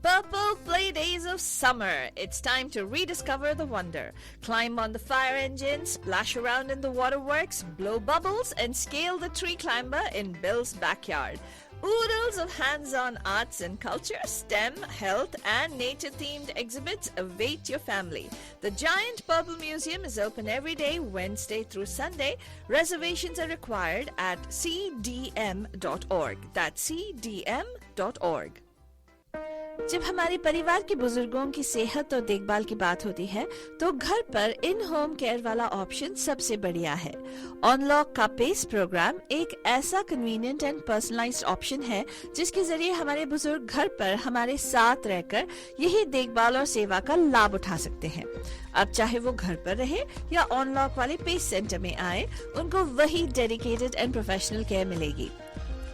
Purple play days of summer. It's time to rediscover the wonder. Climb on the fire engine, splash around in the waterworks, blow bubbles, and scale the tree climber in Bill's backyard. Oodles of hands-on arts and culture, STEM, health, and nature-themed exhibits await your family. The Giant Purple Museum is open every day, Wednesday through Sunday. Reservations are required at cdm.org. That's cdm.org. जब हमारे परिवार के बुजुर्गों की सेहत और देखभाल की बात होती है तो घर पर इन होम केयर वाला ऑप्शन सबसे बढ़िया है। ऑनलॉक का पेस प्रोग्राम एक ऐसा कन्वीनियंट एंड पर्सनलाइज्ड ऑप्शन है जिसके जरिए हमारे बुजुर्ग घर पर हमारे साथ रहकर यही देखभाल और सेवा का लाभ उठा सकते हैं। अब चाहे वो घर पर रहे या ऑनलॉक वाले पेस सेंटर में आए, उनको वही डेडिकेटेड एंड प्रोफेशनल केयर मिलेगी।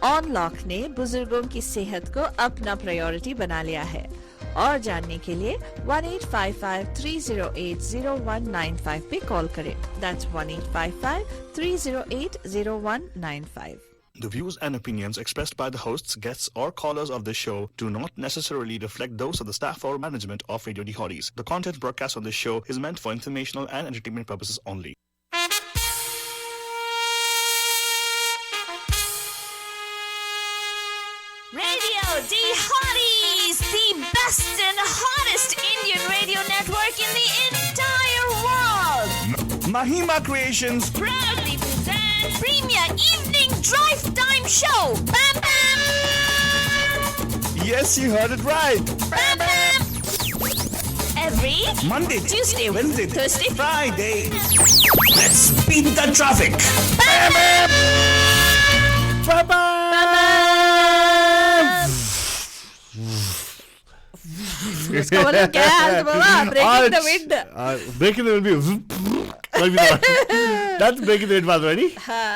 ऑनलॉक ने बुजुर्गों की सेहत को अपना प्रायोरिटी बना लिया है। और जानने के लिए 1855-308-0195 पे कॉल करें। That's 1855-308-0195. The views and opinions expressed by the hosts, guests, or callers of this show do not necessarily reflect those of the staff or management of Radio DHODIS. The content broadcast on this show is meant for informational and entertainment purposes only. Radio DHODIS, the best and hottest Indian radio network in the entire world. Mahima Creations Proudly presents Premier Evening Drive Time Show. Bam Bam! Yes, you heard it right. Bam Bam! Every Monday, Tuesday, Wednesday, Thursday, Friday. Let's beat the traffic. Bam Bam! Bye bye. इसका मतलब क्या है बाबा? Breaking the wind. Breaking the wind will be that's breaking the wind, Father. Ready?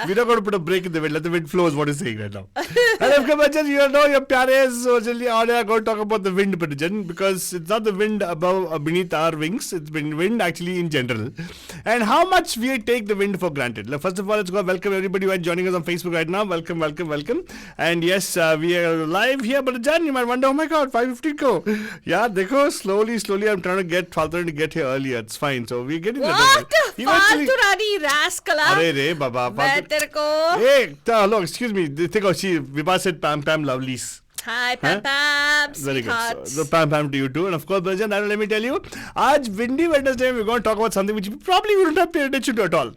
We're not going to put a break in the wind. Let the wind flow is what he's saying right now. And of course, you know your pyare, so generally all are going to talk about the wind, because it's not the wind above beneath our wings. It's wind actually in general. And how much we take the wind for granted. First of all, let's go welcome everybody who are joining us on Facebook right now. Welcome. And yes, we are live here, but Jan, you might wonder, oh my God, 5:50 go. Yeah, dekho, slowly, I'm trying to get Father to get here earlier. It's fine. So we're getting What? Eventually. फालतू रानी rascal. अरे बाबा मैं तेरे को hello, excuse me, देखो Vibha said Pam lovelies. Hi Pam Pam, Very good. sweetheart. So Pam to you too. And of course, Brajan, let me tell you, आज Windy Wednesday we're going to talk about something which you probably wouldn't have paid attention to at all.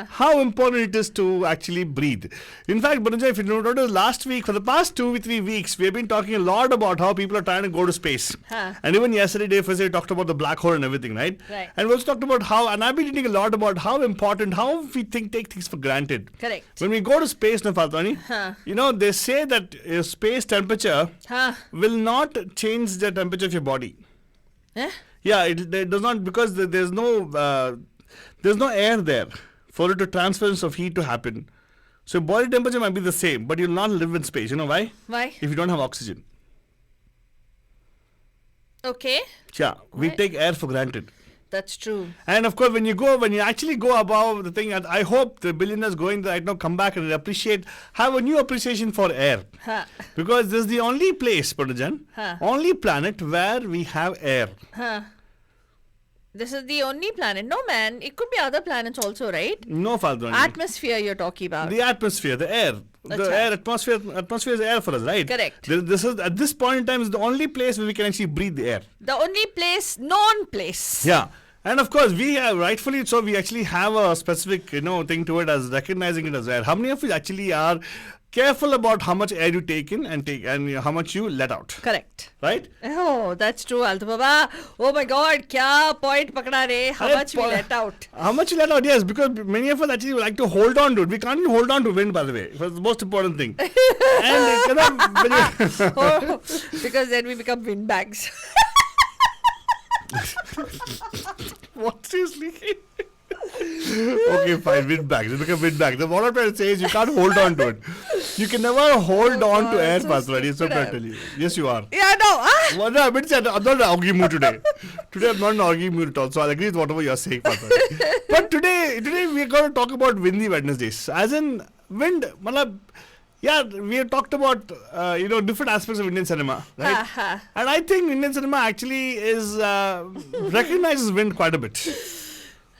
How important it is to actually breatde. In fact, Brajan, if you noticed last week, for the past 2-3 weeks, we have been talking a lot about how people are trying to go to space. And even yesterday, Dave we talked about the black hole and everything, right? Right. And we also talked about how, and I've been reading a lot about how important, how we take things for granted. Correct. When we go to space, Fatani, you know, they say that space temperature will not change the temperature of your body. Yeah, it does not, because there's no air there for it to transference of heat to happen. So body temperature might be the same, but you'll not live in space. You know why? Why? If you don't have oxygen. Okay. Yeah, we take air for granted. That's true. And of course, when you actually go above the thing, and I hope the billionaires going there right now come back and have a new appreciation for air. Because this is the only place, Padajan, only planet where we have air. This is the only planet. No, man. It could be other planets also, right? No, Father. Atmosphere you're talking about. The atmosphere, the air. The air, atmosphere is air for us, right? Correct. This is, at this point in time, is the only place where we can actually breathe the air. The only place, known place. Yeah. And of course, we have, rightfully so, we actually have a specific, thing to it as recognizing it as air. How many of you actually are careful about how much air you take in and how much you let out? Correct. Right? Oh, that's true, Alto Baba. Oh my God, kya point pakda re? How much we let out? How much you let out? Yes, because many of us actually like to hold on to it. We can't even hold on to wind, by the way. That's the most important thing. Because then we become windbags. What, seriously? Okay, fine, windbags. You become windbags. The what I'm trying to say is you can't hold on to it. You can never hold on to air, Paswadi. So I'm trying to tell you. Yes, you are. Yeah, no. Well, no, I'm not in an arguing mood today. Today I'm not in an arguing mood at all. So I'll agree with whatever you're saying, Paswadi. But today we're going to talk about windy Wednesdays. As in, wind, Yeah, we have talked about different aspects of Indian cinema, right? And I think Indian cinema actually is recognizes wind quite a bit.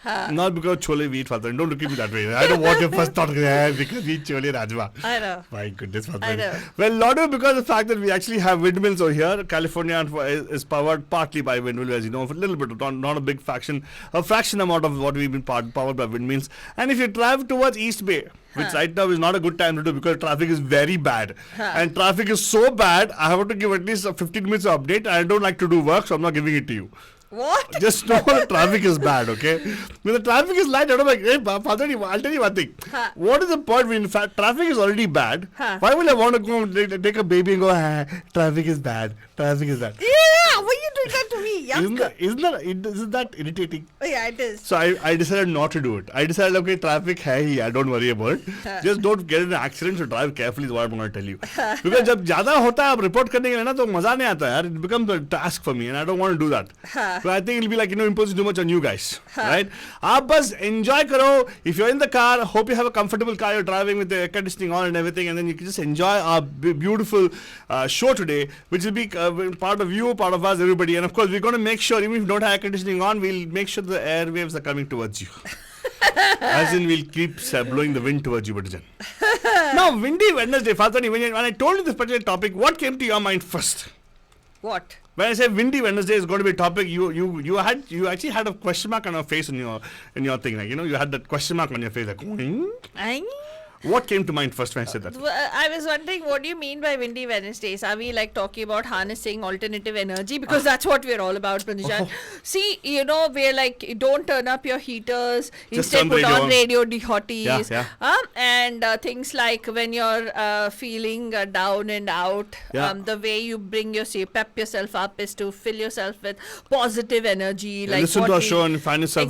Not because chole we eat Father. Don't look at me that way. I don't want your first thought because we eat chole rajma. I know. My goodness, Father. I know. Well, Lotto, because of the fact that we actually have windmills over here. California is powered partly by windmills, as you know, for a little bit, not a big fraction amount of what we've been powered by windmills. And if you drive towards East Bay, which right now is not a good time to do because traffic is very bad. And traffic is so bad, I have to give at least 15 minutes of update. I don't like to do work, so I'm not giving it to you. What? Just know the traffic is bad, okay? When the traffic is light, I'm like, hey, Father, I'll tell you one thing. What is the point when traffic is already bad? Why will I want to go and take a baby and go, traffic is bad, traffic is bad? Yeah, why are you doing that to me? Isn't that irritating? Yeah, it is. So I decided not to do it. I decided, okay, traffic hai, I don't worry about it. Just don't get in an accident, so drive carefully is what I'm going to tell you. Because जब ज़्यादा होता है आप report करने के लिए ना तो मज़ा नहीं आता यार. It becomes a task for me and I don't want to do that. So I think it'll be like, imposing too much on you guys. Right? आप बस enjoy करो. If you're in the car, hope you have a comfortable car. You're driving with the air conditioning on and everything, and then you can just enjoy our beautiful show today, which will be part of you, part of us, everybody. And of course, we're going to make sure, even if you don't have air conditioning on, we'll make sure the airwaves are coming towards you. As in, we'll keep blowing the wind towards you, Batajan. Now, Windy Wednesday, Fatani, when I told you this particular topic, what came to your mind first? What? When I say Windy Wednesday is going to be a topic, you actually had a question mark on your face in your thing, like, you had that question mark on your face, like. What came to mind first when I said that? I was wondering, what do you mean by Windy Wednesdays? Are we like talking about harnessing alternative energy? Because that's what we're all about, Pranjan. See, we're like, don't turn up your heaters. Instead, put on radio hotties. Yeah. And things like when you're feeling down and out, the way you pep yourself up is to fill yourself with positive energy. Like listen to our show and fan yourself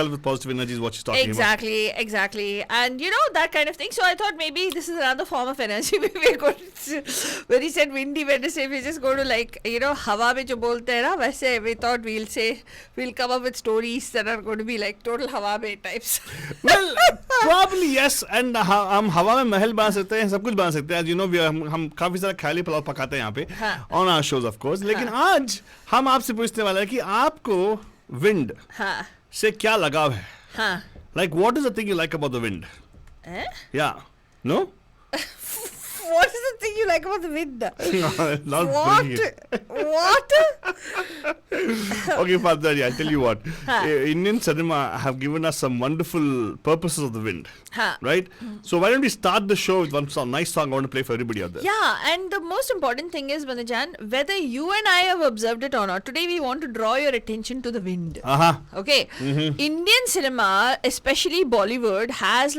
with positive energy is what she's talking about. Exactly. And that kind of thing. So I thought maybe this is another form of energy. We're going to, when he said Windy Wednesday, we're just going to hawa mein jo bolte hai na, वैसे we thought we'll come up with stories that are going to be like total hawa mein types. Well, probably yes. And हम हवा में महल बना सकते हैं, सब कुछ बना सकते हैं. As you know, हम काफी सारा ख्याली पुलाव पकाते हैं यहाँ पे on our shows, of course. लेकिन आज हम आपसे पूछने वाले हैं कि आपको wind से क्या लगाव है? Like, what is the thing you like about the wind? Yeah. No? What is the thing you like about the wind? Not What? Okay, Father, I'll tell you what. Indian cinema have given us some wonderful purposes of the wind. Right? So why don't we start the show with one nice song I want to play for everybody out there. Yeah, and the most important thing is, Vanajan, whether you and I have observed it or not, today we want to draw your attention to the wind. Okay? Indian cinema, especially Bollywood, has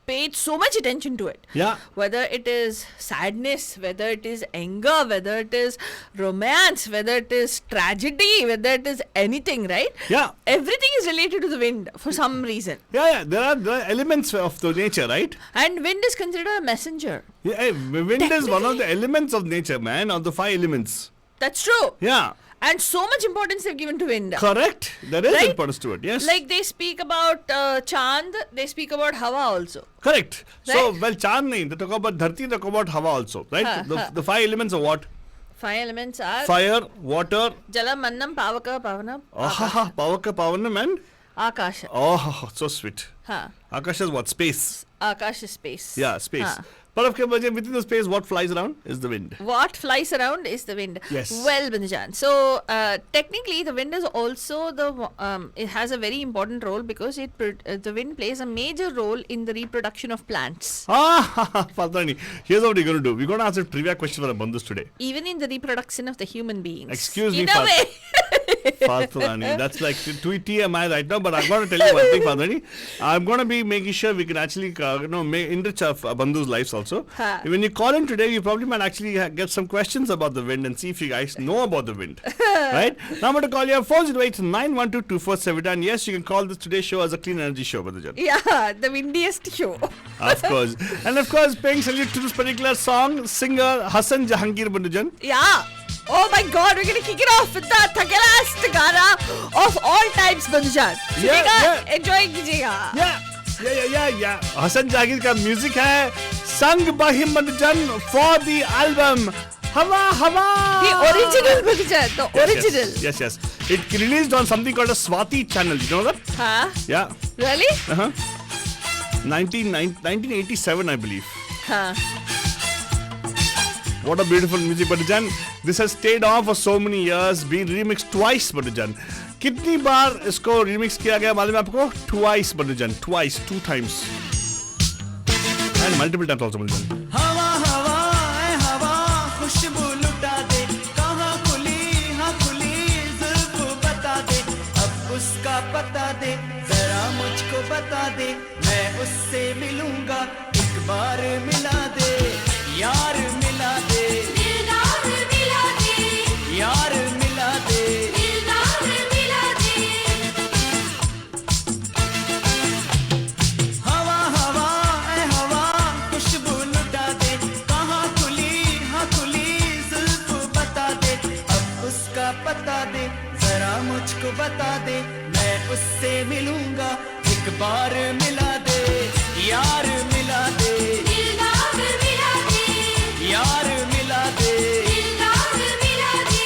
paid so much attention to it. Yeah. Whether it is sadness, whether it is anger, whether it is romance, whether it is tragedy, whether it is anything, right? Yeah. Everything is related to the wind for some reason. Yeah. There are elements of the nature, right? And wind is considered a messenger. Yeah, wind is one of the elements of nature, man, of the 5 elements. That's true. Yeah. And so much importance they've given to wind. Correct. There is importance to it, yes. Like they speak about Chand, they speak about Hawa also. Correct. Right? So, well, Chand nahi, they talk about Dharti, they talk about Hawa also, right? The 5 elements are what? 5 elements are fire, water, Jalam, Mannam, Pavaka, Pavanam. Pavaka, Pavanam and? Akash. Oh, so sweet. Akash is what? Space. Akash is space. Yeah, space. But of course, within the space, what flies around is the wind. What flies around is the wind. Yes. Well, Binjan. So, technically, the wind is also it has a very important role because the wind plays a major role in the reproduction of plants. Fatani, here's what we're going to do. We're going to answer trivia questions for our bandhus today. Even in the reproduction of the human beings. Excuse me, in a way. Fatani, that's like TMI right now, but I'm going to tell you one thing, Fatani. I'm going to be making sure we can actually enrich our bandhus' lives also. When you call in today, you probably might actually get some questions about the wind and see if you guys know about the wind. Right? Now I'm going to call you 408-912-2479. And yes, you can call this today's show as a clean energy show, Batajan. Yeah, the windiest show. Of course. And of course, paying salute to this particular song, singer Hassan Jahangir Batajan. Yeah. Oh my God, we're going to kick it off with the Thakelast Gana of all times, Batajan. Yeah. Enjoy kijega. Yeah. Yeah. Hasan जागीर का music है, संग बाही मनोजन for the album हवा. The original Badijan, the original. Yes. It released on something called a Swati channel. You know that? Huh? Yeah. Really? 1987, I believe. Huh. What a beautiful music, Badijan. This has stayed on for so many years, been remixed twice, Badijan. कितनी बार इसको remix किया गया मालूम है आपको? Twice, Badijan. Twice, 2 times. And multiple times also, Badijan. खुशबू लुटा दे, कहाँ खुली हाँ खुली जुल्फ बता दे, अब उसका पता दे, जरा मुझको बता दे, मैं उससे मिलूंगा, एक बार मिला दे, यार मिला दे, दिलदार मिला दे, यार मिला दे, दिलदार मिला दे, हवा ऐ हवा खुशबू लुटा दे, कहाँ खुली हाँ खुली जुल्फ बता दे, अब उसका पता दे, जरा मुझको बता दे, मैं उससे मिलूंगा, एक बार मिला दे, यार मिला दे, दिलदार मिला दे, यार मिला दे, दिलदार मिला दे.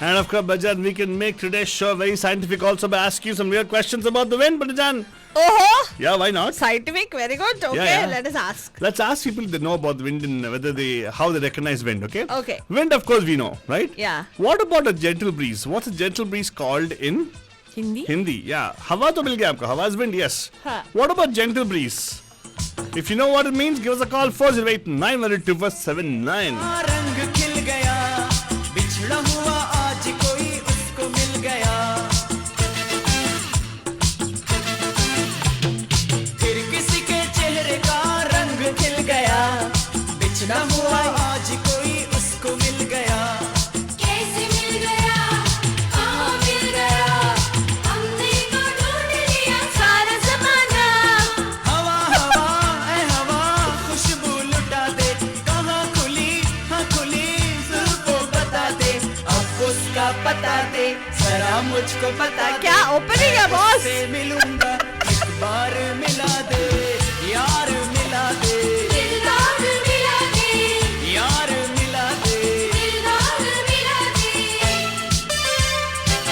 And of course, Badijan, we can make today's show very scientific also by asking you some real questions about the wind, Badijan. Oh. Yeah, why not? Scientific, very good. Okay, Yeah. let us ask. Let's ask people if they know about the wind and how they recognize wind, okay? Okay. Wind, of course, we know, right? Yeah. What about a gentle breeze? What's a gentle breeze called in Hindi? Yeah. Hawa to mil gaya aapko. Hawa is wind, yes. Huh. What about gentle breeze? If you know what it means, give us a call 408-912-479. रंग खिल गया, बिछड़ा हुआ आज कोई उसको मिल गया, फिर किसी के चेहरे का रंग खिल गया, बिछड़ा हुआ आज कोई उसको मिल गया, कैसे मिल गया, कहाँ मिल गया, हमने तो ढूंढ लिया सारा ज़माना, हवा ऐ हवा खुशबू लुटा दे, कहाँ खुली हाँ खुली जुल्फों बता दे, अब उसका पता दे, जरा मुझको बता दे, क्या opening है boss? से मिलूंगा, एक बार मिला दे, यार मिला दे, दिलदार मिला दे, यार मिला दे, दिलदार मिला दे.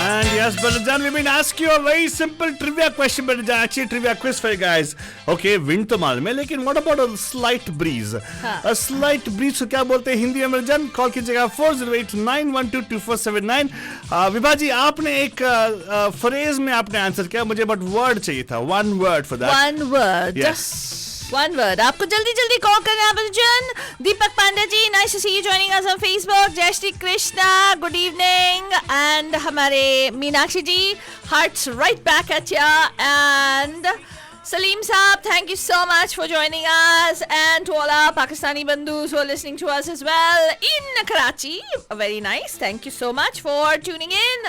And yes, Badijan, we've been asking you a very simple trivia question, Badijan. Actually, trivia quiz for you guys. Okay, wind तो मालूम है, लेकिन what about a slight breeze? A slight breeze को क्या बोलते हैं हिंदी में, Badijan? Call कीजिएगा 408-912-2479. विभा जी, आपने एक phrase में आपने आंसर किया, मुझे but word चाहिए था. One word for that. One word. Yes. One word. आपको जल्दी कॉल करना है Badijan. Deepak Pandey ji, nice to see you joining us on Facebook. जय Shri Krishna, good evening. And हमारे मीनाक्षी जी, hearts right back at ya. And Salim Saab, thank you so much for joining us, and to all our Pakistani bandhus who are listening to us as well in Karachi. Very nice. Thank you so much for tuning in.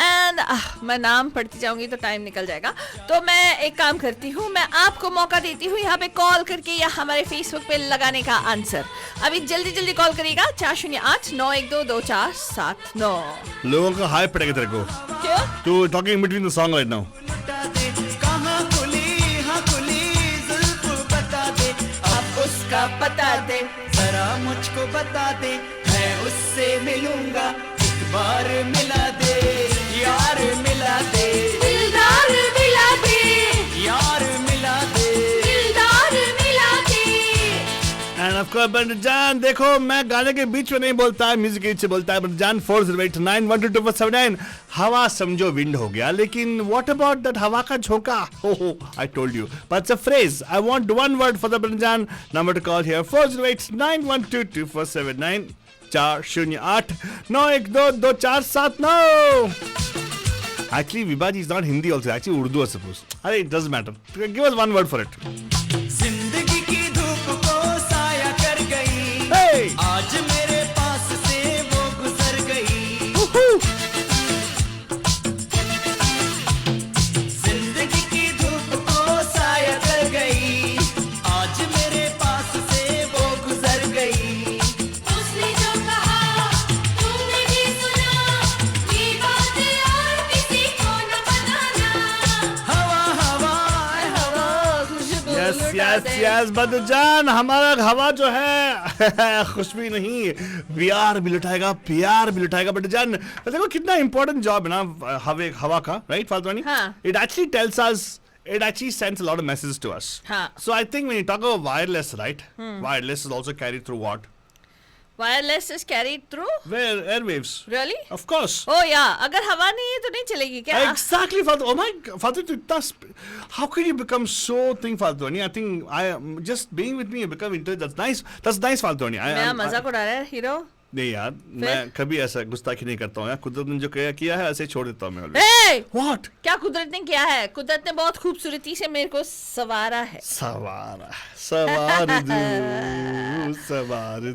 And मैं नाम पढ़ती जाऊंगी तो time निकल जाएगा, तो मैं एक काम करती हूँ, मैं आपको मौका देती हूँ यहाँ पे कॉल करके या हमारे फेसबुक पे लगाने का आंसर. अभी जल्दी कॉल करिएगा 408-912-2479. लोगों का हाई पड़ेगा तेरे को. क्यों? तू talking in between the song right now. लुटा दे, कहाँ खुली हाँ खुली जुल्फ बता दे, अब उसका पता दे, जरा मुझको बता दे, मैं उससे मिलूंगा, एक बार मिला दे, यार मिला दे, दिलदार मिला दे, यार मिला दे, दिलदार मिला दे. And of course, Badijan, देखो मैं गाने के बीच में नहीं बोलता है, म्यूजिक के बीच से बोलता है. Badijan 408-912-2479. हवा समझो विंड हो गया, लेकिन what about that हवा का झोंका? Oh, I told you. But it's a phrase. I want one word for the Badijan. Number to call here 408-912-2479. 408-912-2479. Actually, Vibhaji is not Hindi also. Actually, Urdu, I suppose. It doesn't matter. Give us one word for it. जिंदगी की धूप को साया कर गई, Hey! आज मेरे पास से वो गुजर गई, जिंदगी की धूप को साया कर गई, आज मेरे पास से वो गुजर गई, उसने जो कहा तुमने भी सुना, ये बात और किसी को न बताना, यस बदजान, हमारा हवा जो है खुशबू नहीं प्यार भी लुटाएगा, प्यार भी लुटाएगा बदजान। देखो कितना इंपॉर्टेंट जॉब है ना हवा का, right Faltwani? It actually tells us, it actually sends a lot of messages to us. So I think when you talk about wireless, right? Wireless is also carried through what? Wireless is carried through? Where? Airwaves. Really? Of course. Oh yeah. अगर हवा नहीं है तो नहीं चलेगी क्या? Exactly, Faltu. Oh my, Faltu, tu itna how could you become so thing, Faltu? I think I just being with me, you become into it. That's nice. That's nice, Faltu. मैं मजाक उड़ा रहा है हीरो। नहीं यार, मैं कभी ऐसा गुस्ताखी नहीं करता हूँ यार। कुदरत ने जो किया है ऐसे ही छोड़ देता हूँ मैं। Hey! What? क्या कुदरत ने किया है? कुदरत ने बहुत खूबसूरती से मेरे को सवारा है। सवार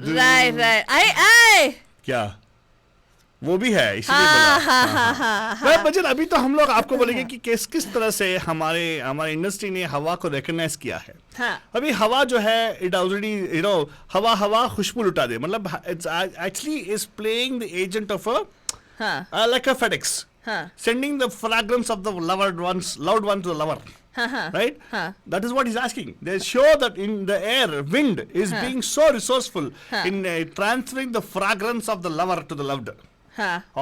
दू। राइट। आई क्या? वो भी है, इसीलिए बोला। बजट अभी तो हम लोग आपको बोलेंगे कि किस तरह से हमारे इंडस्ट्री ने हवा को रिकॉग्नाइज किया है। अभी हवा जो है इट ऑलरेडी हवा खुशबू लुटा दे, मतलब it's actually is playing the agent of like a FedEx, sending the fragrance of the loved ones to the lover. Right? That is what he's asking. They show that in the air, wind is being so resourceful in transferring the fragrance of the lover to the loved.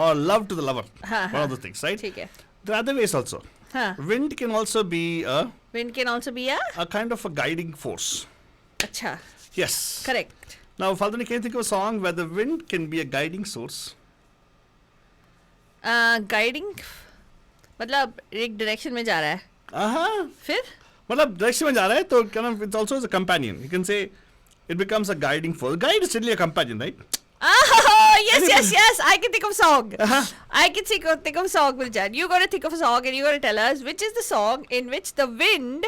Or love to the lover. One of those things, right? ठीक है। There are other ways also. Wind can also be a kind of a guiding force. अच्छा। Yes. Correct. Now, Faltani, can you think of a song where the wind can be a guiding source? Guiding मतलब एक direction में जा रहा है। फिर? मतलब direction में जा रहा है तो क्या नाम? It's also as a companion. You can say it becomes a guiding force. Guide is really a companion, right? Oh, yes. I can think of a song. I can think of a song, Guljan. You got to think of a song and you got to tell us which is the song in which the wind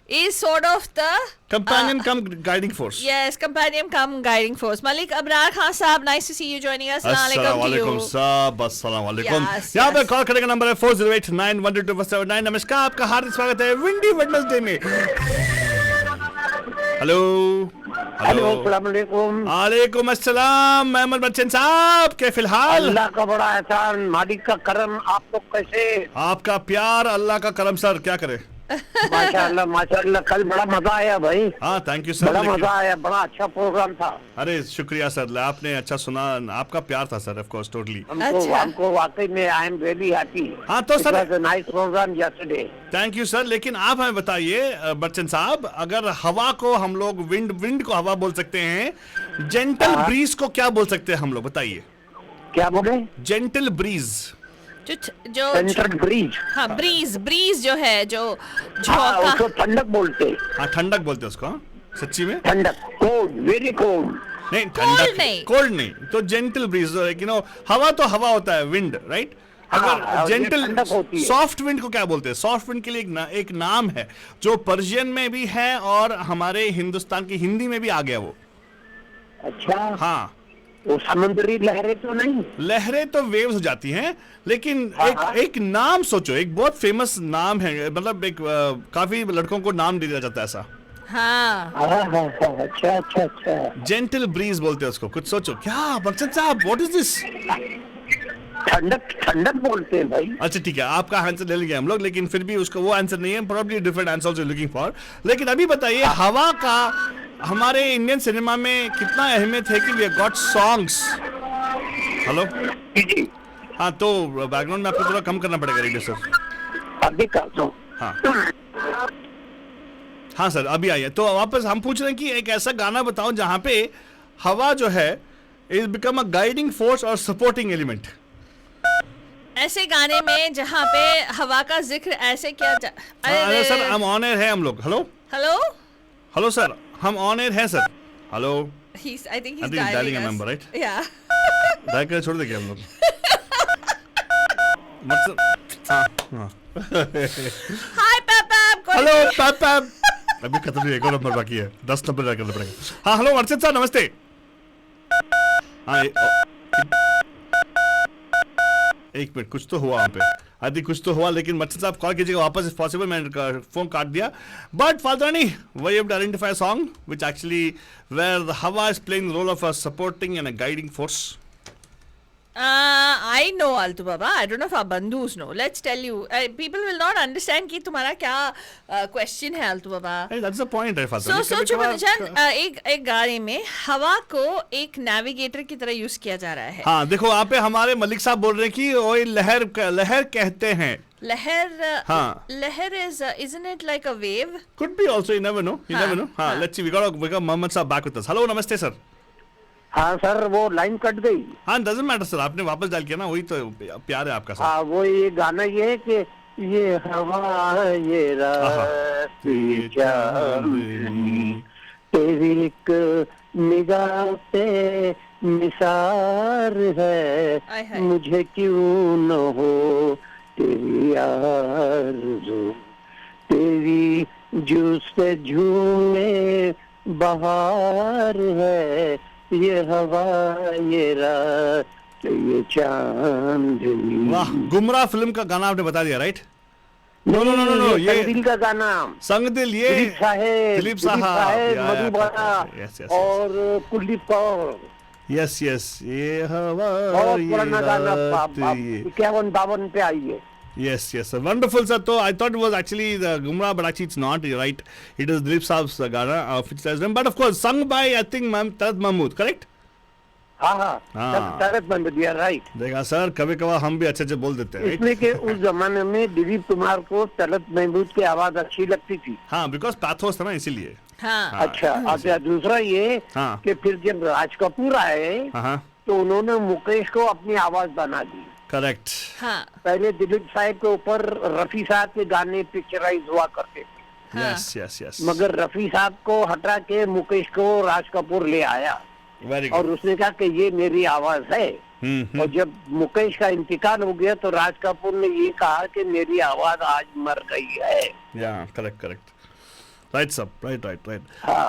is sort of the companion come guiding force. Yes, companion come guiding force. Malik Abrar Khan Saab, nice to see you joining us. Assalamualaikum साहब, अस्सलामुअलैकुम। यहाँ पे call करने का number है 4089122479। नमस्कार, आपका हार्दिक स्वागत है विंडी वेडनेसडे में। हेलो वालेकुम अस्सलाम अहमद बच्चन साहब, के फिलहाल? अल्लाह का बड़ा एहसान, मालिक का करम, आप लोग कैसे? आपका प्यार, अल्लाह का करम सर, क्या करे। माशाअल्लाह कल बड़ा मजा आया भाई। हाँ थैंक यू सर, बड़ा मजा आया, बड़ा अच्छा प्रोग्राम था। अरे शुक्रिया सर, आपने अच्छा सुना, आपका प्यार था सर, ऑफ कोर्स टोटली। हमको वाकई में आई एम रियली हैप्पी। हाँ तो sir nice program yesterday. Thank you sir, लेकिन आप हमें बताइए बच्चन साहब, अगर हवा को हम लोग विंड को हवा बोल सकते हैं, जेंटल ब्रीज को क्या बोल सकते हैं हम लोग, बताइए। क्या बोले? जेंटल ब्रीज जो ब्रीज। हाँ ब्रीज जो है जो उसको ठंडक बोलते। हाँ ठंडक बोलते उसको। सच्ची में? ठंडक, कोल्ड, वेरी कोल्ड। नहीं ठंडक, कोल्ड नहीं, तो जेंटल ब्रीज, हवा तो हवा होता है, विंड, राइट? अगर जेंटल सॉफ्ट विंड को क्या बोलते हैं? सॉफ्ट विंड के लिए एक नाम है जो पर्शियन में भी है और हमारे हिंदुस्तान की हिंदी में भी आ गया वो। अच्छा। हाँ, वो समुद्री लहरें तो नहीं? लहरें तो वेव्स हो जाती हैं, लेकिन एक नाम सोचो, एक बहुत फेमस नाम है, मतलब एक काफी लड़कों को नाम दिया जाता है ऐसा। अच्छा। जेंटल ब्रीज बोलते हैं उसको, कुछ सोचो। क्या बच्चन साहब, व्हाट इज दिस? ठंडक बोलते हैं भाई। अच्छा ठीक है, आपका आंसर ले लेंगे हम लोग, लेकिन फिर भी उसका वो आंसर नहीं है, probably different answer you looking for. लेकिन अभी बताइए, हवा का हमारे इंडियन सिनेमा में कितना अहमियत है कि we have got songs. Hello, हाँ तो बैकग्राउंड में आपको थोड़ा कम करना पड़ेगा रेडियो सर। अभी कर दो। हाँ सर अभी आइए। तो वापस हम पूछ रहे हैं कि एक ऐसा गाना बताओ जहाँ पे हवा जो है is become a guiding force और सपोर्टिंग एलिमेंट। ऐसे गाने में जहाँ पे हवा का जिक्र ऐसे किया जा। अरे सर हम ऑन एयर है हम लोग। हेलो सर, हम ऑन एयर है sir. Hello, I think he's dialing a number, right? Yeah. Dial कर छोड़ देंगे हम लोग। Hi पापा। हेलो पापा। अभी खत्म नहीं, एक और नंबर बाकी है, 10 नंबर डायल करना पड़ेगा। हाँ हेलो अर्षद सर, नमस्ते। हाँ एक मिनट, कुछ तो हुआ वहाँ पे, आई थिंक कुछ तो हुआ, लेकिन मच्छर साहब कॉल कीजिएगा वापस इफ पॉसिबल। मैंने फोन काट दिया, but Faltwani we have to identify a song which actually where the हवा is playing the role of a supporting and a guiding force. I know, Altu Baba. I don't know if our bandhus know. Let's tell you. People will not understand कि तुम्हारा क्या question है, Altu Baba. Hey, that's the point, है Fatima. So सोचो मनुजान, एक गाड़ी में हवा को एक नेविगेटर की तरह यूज किया जा रहा है। हाँ देखो वहाँ पे हमारे मलिक साहब बोल रहे हैं कि वो लहर कहते हैं। लहर, हाँ। लहर isn't it like a wave? Could be also, you never know. You never know. हाँ, let's see. We got Mohammed साहब back with us. Hello, नमस्ते सर। हाँ सर, वो लाइन कट गई। हाँ, doesn't matter सर, आपने वापस डाल किया ना, वही तो प्यार है आपका सर। हाँ, वो ये गाना ये है कि ये हवा ये रात ये चांदनी तेरी एक निगाह पे निसार आय है, हाय। मुझे क्यों न हो तेरी आरज़ू, तेरी जूस पे झूमे बहार है, ये हवा ये रात ये चांदनी। वाह, गुमराह फिल्म का गाना आपने बता दिया, राइट? नो, ये दिल का गाना संग दिल, ये दिलीप साहब मधुबाला और कुलदीप कौर। यस ये हवा बहुत ये पुराना गाना, रात ये 51-52 पे आई है। Yes, sir. Wonderful, sir. So I thought it was actually the Gumrah, but actually it's not. You're right. It is Dilip Saab's Gana, which has been, but of course sung by I think Talat Mahmood, correct? हाँ, तरत Mahmood, you are right। देखा sir, कभी कभार हम भी अच्छे बोल देते हैं, इसलिए कि उस जमाने में दिलीप कुमार को तलत महमूद की आवाज अच्छी लगती थी। हाँ, बिकॉज पैथोस था ना, इसीलिए। हाँ। अच्छा, दूसरा ये हाँ। कि फिर जब राज कपूर आए हाँ, तो उन्होंने मुकेश को अपनी आवाज बना दी। करेक्ट। हाँ। पहले दिलीप साहब के ऊपर रफी साहब के गाने पिक्चराइज हुआ करते थे। हाँ। यस। मगर रफी साहब को हटा के मुकेश को राज कपूर ले आया वेरी और गुड। उसने कहा कि ये मेरी आवाज है। और जब मुकेश का इंतकाल हो गया तो राज कपूर ने ये कहा कि मेरी आवाज आज मर गई है। या करेक्ट राइट सब राइट। हाँ,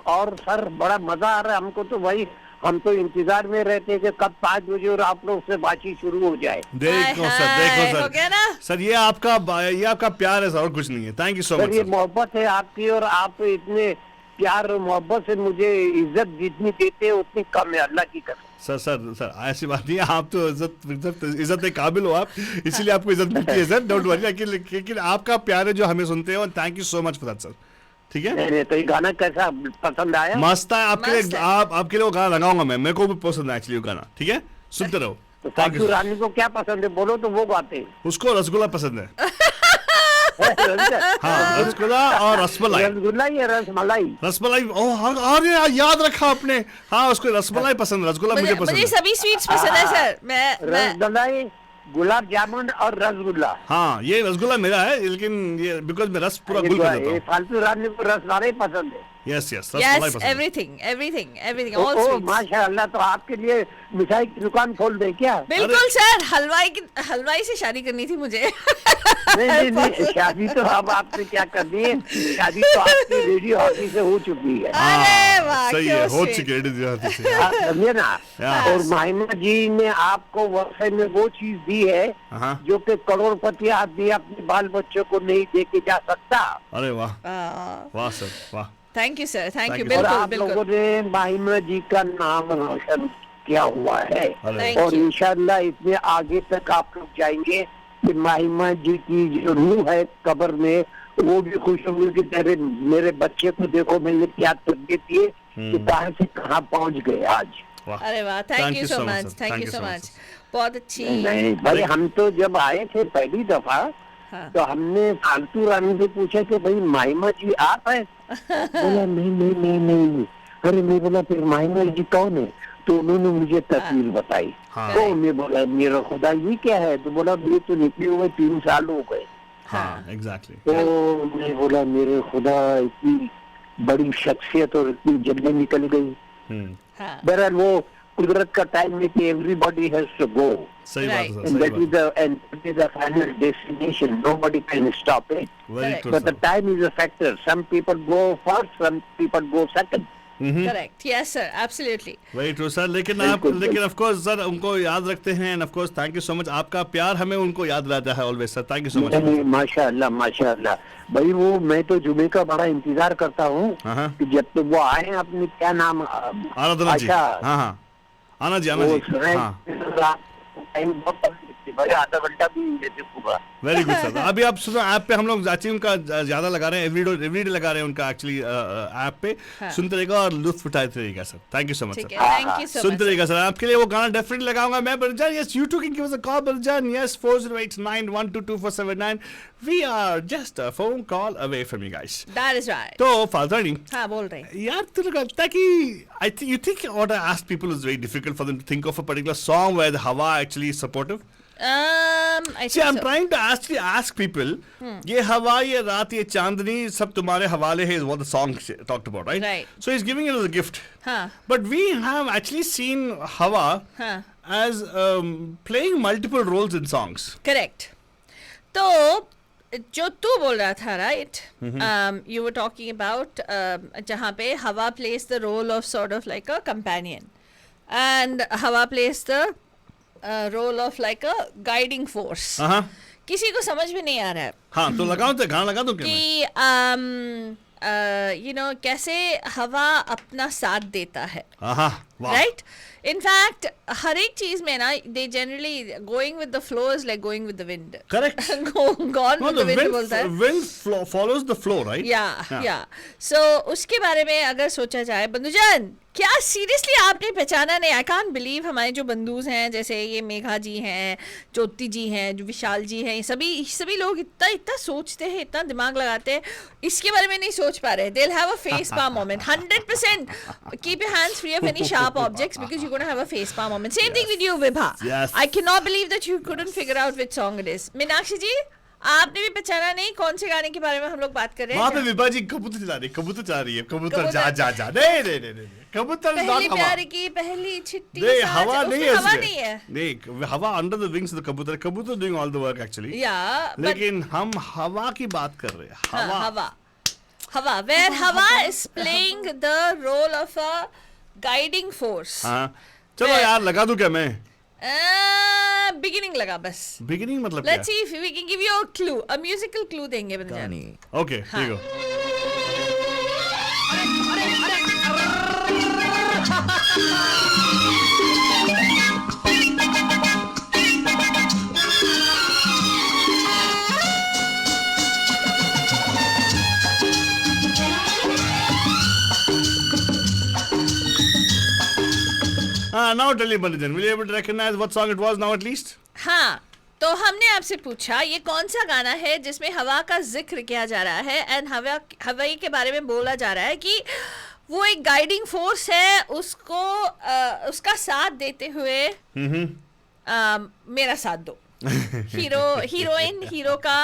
और सर बड़ा मजा आ रहा है हमको तो भाई। हम तो इंतजार में रहते हैं कि कब 5 बजे और आप लोग से बातचीत शुरू हो जाए। देखो हो गया ना? सर ये आपका प्यार है सर, और कुछ नहीं है। Thank you so sir much. ये मोहब्बत है आपकी, और आप इतने प्यार और मोहब्बत से मुझे इज्जत जितनी देते हैं उतनी कम है, अल्लाह की कसम। सर ऐसी बात नहीं है, आप तो इज्जत के काबिल हो आप, इसीलिए आपको इज्जत मिलती है सर, डोंट वरी। लेकिन आपका प्यार है जो हमें सुनते हैं, और thank you so much for that sir. ठीक है, नहीं, तो ये गाना कैसा पसंद आया? मस्त है। आपके मस्त लिए है। आपके लिए वो गाना लगाऊंगा मैं, मेरे को भी पसंद है एक्चुअली वो गाना। ठीक है, सुनते रहो। तो थैंक सासू यू। रानी को क्या पसंद है बोलो तो वो गाते हैं। उसको रसगुल्ला पसंद है। हाँ, रसगुल्ला और रसमलाई। रसगुल्ला या रसमलाई? ओह अरे याद रखा आपने। हाँ, उसको रसमलाई पसंद है, रसगुल्ला मुझे पसंद मुझे है। सभी स्वीट्स पसंद है सर। मैं रसमलाई, गुलाब जामुन और रसगुल्ला। हाँ, ये रसगुल्ला मेरा है, लेकिन ये बिकॉज मैं रस पूरा गुल कर देता हूँ। फालतू रानी को रसमलाई पसंद है। यस रसमलाई yes, पसंद है। everything, all ओ sweets. माशाअल्लाह, तो आपके लिए मिठाई की दुकान खोल दे क्या? बिल्कुल सर, हलवाई से शादी करनी थी मुझे। नहीं, शादी तो अब आपसे क्या करनी है, शादी तो आपकी रेडियो हाथी से हो चुकी है। अरे वाह, सही है, क्यों हो sweet. चुकी है। आप समझे ना? Yeah. और माहिमा जी ने आपको वर्षे में वो चीज दी है हाँ। जो कि करोड़पति आदमी अपने बाल बच्चों को नहीं दे के जा सकता। अरे वाह हाँ। वाह सर वाह। Thank you sir, thank you. you, sir. और बिल्कुल आप लोगों बिल्कुल। ने माहिमा जी का नाम रोशन किया हुआ है, अरे Thank और you. इंशाल्लाह इतने आगे तक आप लोग जाएंगे कि माहिमा जी की जो रूह है कब्र में वो भी खुश होंगे कि तेरे मेरे बच्चे को देखो मैंने क्या तरबियत दी है कि कहाँ से कहाँ पहुँच गए आज। वाह। अरे वाह, thank you so much, sir. Thank you so much. बहुत अच्छी। नहीं भाई, हम तो जब आए थे पहली दफा हाँ। तो हमने फालतू रानी से पूछा कि भाई माहिमा जी आप है? बोला नहीं। अरे मैं बोला फिर माहिमा जी कौन है? तो उन्होंने मुझे तस्वीर बताई। हाँ। तो मैं बोला मेरा खुदा ये क्या है? तो बोला ये तो निकले हुए 3 साल हो गए। हाँ एग्जैक्टली। तो मैं बोला मेरे खुदा इतनी बड़ी शख्सियत और इतनी जल्दी निकल गई। हाँ। बहरहाल वो कुदरत का टाइम है कि एवरीबॉडी हैज टू गो, सही बात है Right. सर, and सही that is the final destination. Nobody can stop it. Very true But the time is a factor. Some people go first, some people go second. Correct, yes sir, absolutely. Very true sir. लेकिन of course sir उनको याद रखते हैं, and of course thank you so much. आपका प्यार हमें उनको याद रहता है always sir. Thank you so much. नहीं, माशाअल्लाह भाई, वो मैं तो जुमे का बड़ा इंतजार करता हूँ हाँ। कि जब तो वो आए अपने क्या नाम आराधना जी। अच्छा, हाँ आना जी वो हाँ सुना टाइम बहुत कम देती भाई, आधा घंटा भी नहीं देते पूरा। Very good sir. अभी आप सुनो ऐप पे हम लोग एक्चुअली उनका ज्यादा लगा रहे हैं, एवरीडे लगा रहे हैं उनका एक्चुअली ऐप पे। सुनते रहेगा और लुत्फ उठाते रहेगा sir. Thank you so much ठीक सर। है, थैंक यू सो सुनते मच। रहेगा सर, आपके लिए वो गाना डेफिनेटली लगाऊंगा मैं। Baljan yes, you too can give us a call Baljan, yes 4089122479। We are just a phone call away from you guys. That is right. तो फाल्तनी हाँ, बोल रहे हैं। यार तेरे को लगता है कि I think you think what I ask people is very difficult for them to think of a particular song where the हवा actually is supportive? I See, I'm think so. trying to actually ask people, ये हवा, ये रात, ये चांदनी सब तुम्हारे हवाले है is what the song talked about, right? Right. So he's giving it as a gift. हाँ, But we have actually seen Hawa हाँ, as playing multiple roles in songs. correct. तो जो तू बोल रहा था, right? You were talking about जहाँ पे हवा plays the role of sort of like a companion, and हवा plays the role of like a guiding force. हाँ किसी को समझ में नहीं आ रहा है हाँ, तो लगाओ तो गाना लगा दूं क्या मैं? कि you know कैसे हवा अपना साथ देता है, हाँ वाह। right? In fact, हर एक चीज में ना they generally going with the flow is like going with the wind. Correct. Gone No, with the the wind बोलता है. wind follows the flow, right? या सो उसके बारे में अगर सोचा जाए, बंधुजन क्या सीरियसली आपने पहचाना नहीं? आई कांट बिलीव हमारे जो बंधुज हैं, जैसे ये मेघा जी हैं, ज्योति जी हैं, जो विशाल जी हैं, ये सभी लोग इतना सोचते हैं, इतना दिमाग लगाते हैं, इसके बारे में नहीं सोच पा रहे. They'll have a face palm moment. 100% keep your hands free of any sharp objects because you're going to have a face palm moment. Same thing with you, Vibha. Yes. I cannot believe that you couldn't figure out which song it is. Meenakshi जी, आपने भी पहचाना नहीं कौन से गाने के बारे में हम लोग बात कर रहे हैं? वहाँ पे विभा जी कबूतर चला रही है, कबूतर जा नहीं, कबूतर is not पहली हवा। प्यार की पहली छिट्टी नहीं, साथ, हवा उसमें नहीं है हवा इसमें। नहीं है. नहीं, हवा under the wings of the कबूतर doing all the work actually. Yeah, but लेकिन हम हवा की बात कर रहे हैं। हवा where हवा is playing the role of a guiding force. हाँ, चलो मैं- यार लगा दूं क्या मैं? Beginning लगा बस. बिगिनिंग मतलब Let's क्या? see if we can give you a clue, a musical clue देंगे बंजान. ओके, ठीक हो। Now tell me, Bandhan, will you able to recognize what song it was now at least? हाँ, तो हमने आपसे पूछा ये कौन सा गाना है जिसमें हवा का जिक्र किया जा रहा है एंड हवाई के बारे में बोला जा रहा है कि वो एक गाइडिंग फोर्स है, उसको उसका साथ देते हुए मेरा साथ दो. हीरोइन हीरो का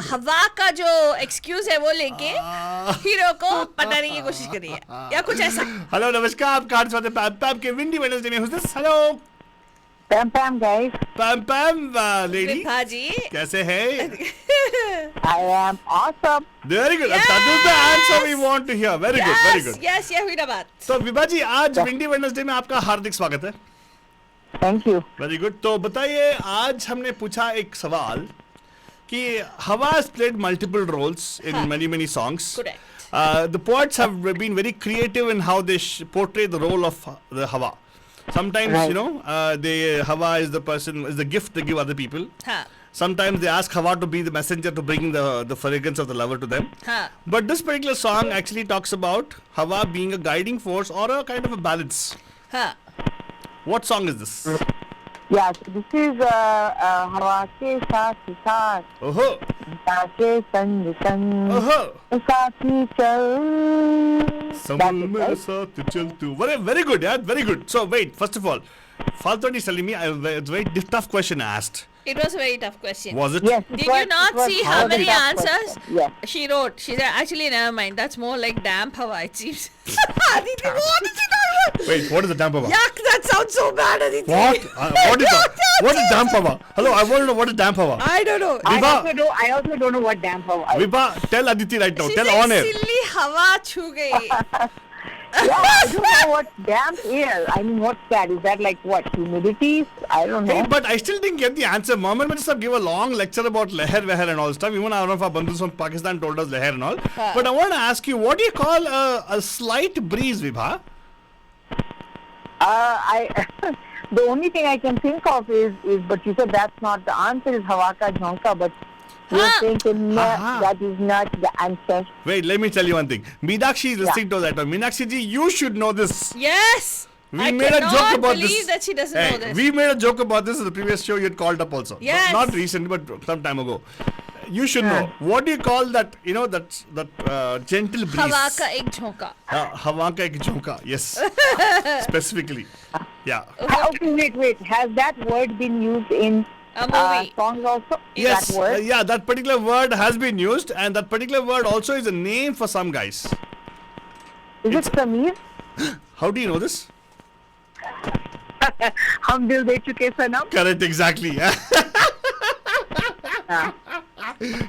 हवा का जो एक्सक्यूज है वो लेके हीरो को पटाने की कोशिश करी है या कुछ ऐसा. हेलो नमस्कार, आप कार्ड स्वागत है पैम के विंडी वेडनेसडे में. Who's this? Hello Pam guys, Pam lady, Vibha ji. कैसे है? I am awesome. Very good. Yes! That is the answer we want to hear. Very good, very good. Yes ये हुई ना बात. तो विभा जी, आज विंडी वेडनेसडे में आपका हार्दिक स्वागत है. Thank you. Very good. तो बताइए, आज हमने पूछा एक सवाल कि हवा has played multiple roles in many songs. Correct. The poets have been very creative in how they portray the role of the Hawa. Sometimes, Right. you know, Hawa is the gift they give other people. हाँ Sometimes they ask Hawa to be the messenger to bring the fragrance of the lover to them. हाँ. But this particular song actually talks about Hawa being a guiding force or a kind of a balance. हाँ. What song is this? Yeah, so this is हवा के साथ साथ, Oh, हवा के संग संग, oh. साथी चल. Someone मेरे साथ चल तू. Very good, yeah, very good. So wait, first of all, Faltoni is telling me it's a very tough question I asked. It was a very tough question. Was it? Yes. Did you not see how many answers Yes. she wrote? She said, actually, never mind. That's more like damp Hawa, it seems. Aditi, what is it? Wait, what is the damp Hawa? Yuck, that sounds so bad, Aditi. What? What is that? What is damp Hawa? Hello, I want to know what is damp Hawa. I don't know. Vibha, I also don't know what damn hava is. Vibha, tell Aditi right now. She Tell said, on air. silly Hawa chhu gayi. Yeah, I don't know what damp is. I mean, what's that? Is that like what? Humidity? I don't know. Hey, but I still didn't get the answer. Mohammed Majid Sahab gave a long lecture about Leher Veher and all stuff. Even one of our bandhus from Pakistan told us Leher and all. But I want to ask you, what do you call a slight breeze, Vibha? I the only thing I can think of is but you said that's not the answer is Hawa Ka Jhonka, but you're saying to me that is not the answer. Wait, let me tell you one thing. Meenakshi is listening to that one. Meenakshi ji, you should know this. Yes. We I made a cannot joke about believe this. that she doesn't know this. We made a joke about this in the previous show. You had called up also. Yes. Not recently, but some time ago. You should know. What do you call that? You know that gentle breeze. Hawa ka ek jhonka. Hawa ka ek jhonka. Yes. Specifically. Yeah. Okay, wait. Has that word been used in A movie. songs also? Yes. That word? Yeah, that particular word has been used, and that particular word also is a name for some guys. Is it Sameer? How do you know this? हम दिल दे चुके सनम. Correct, exactly.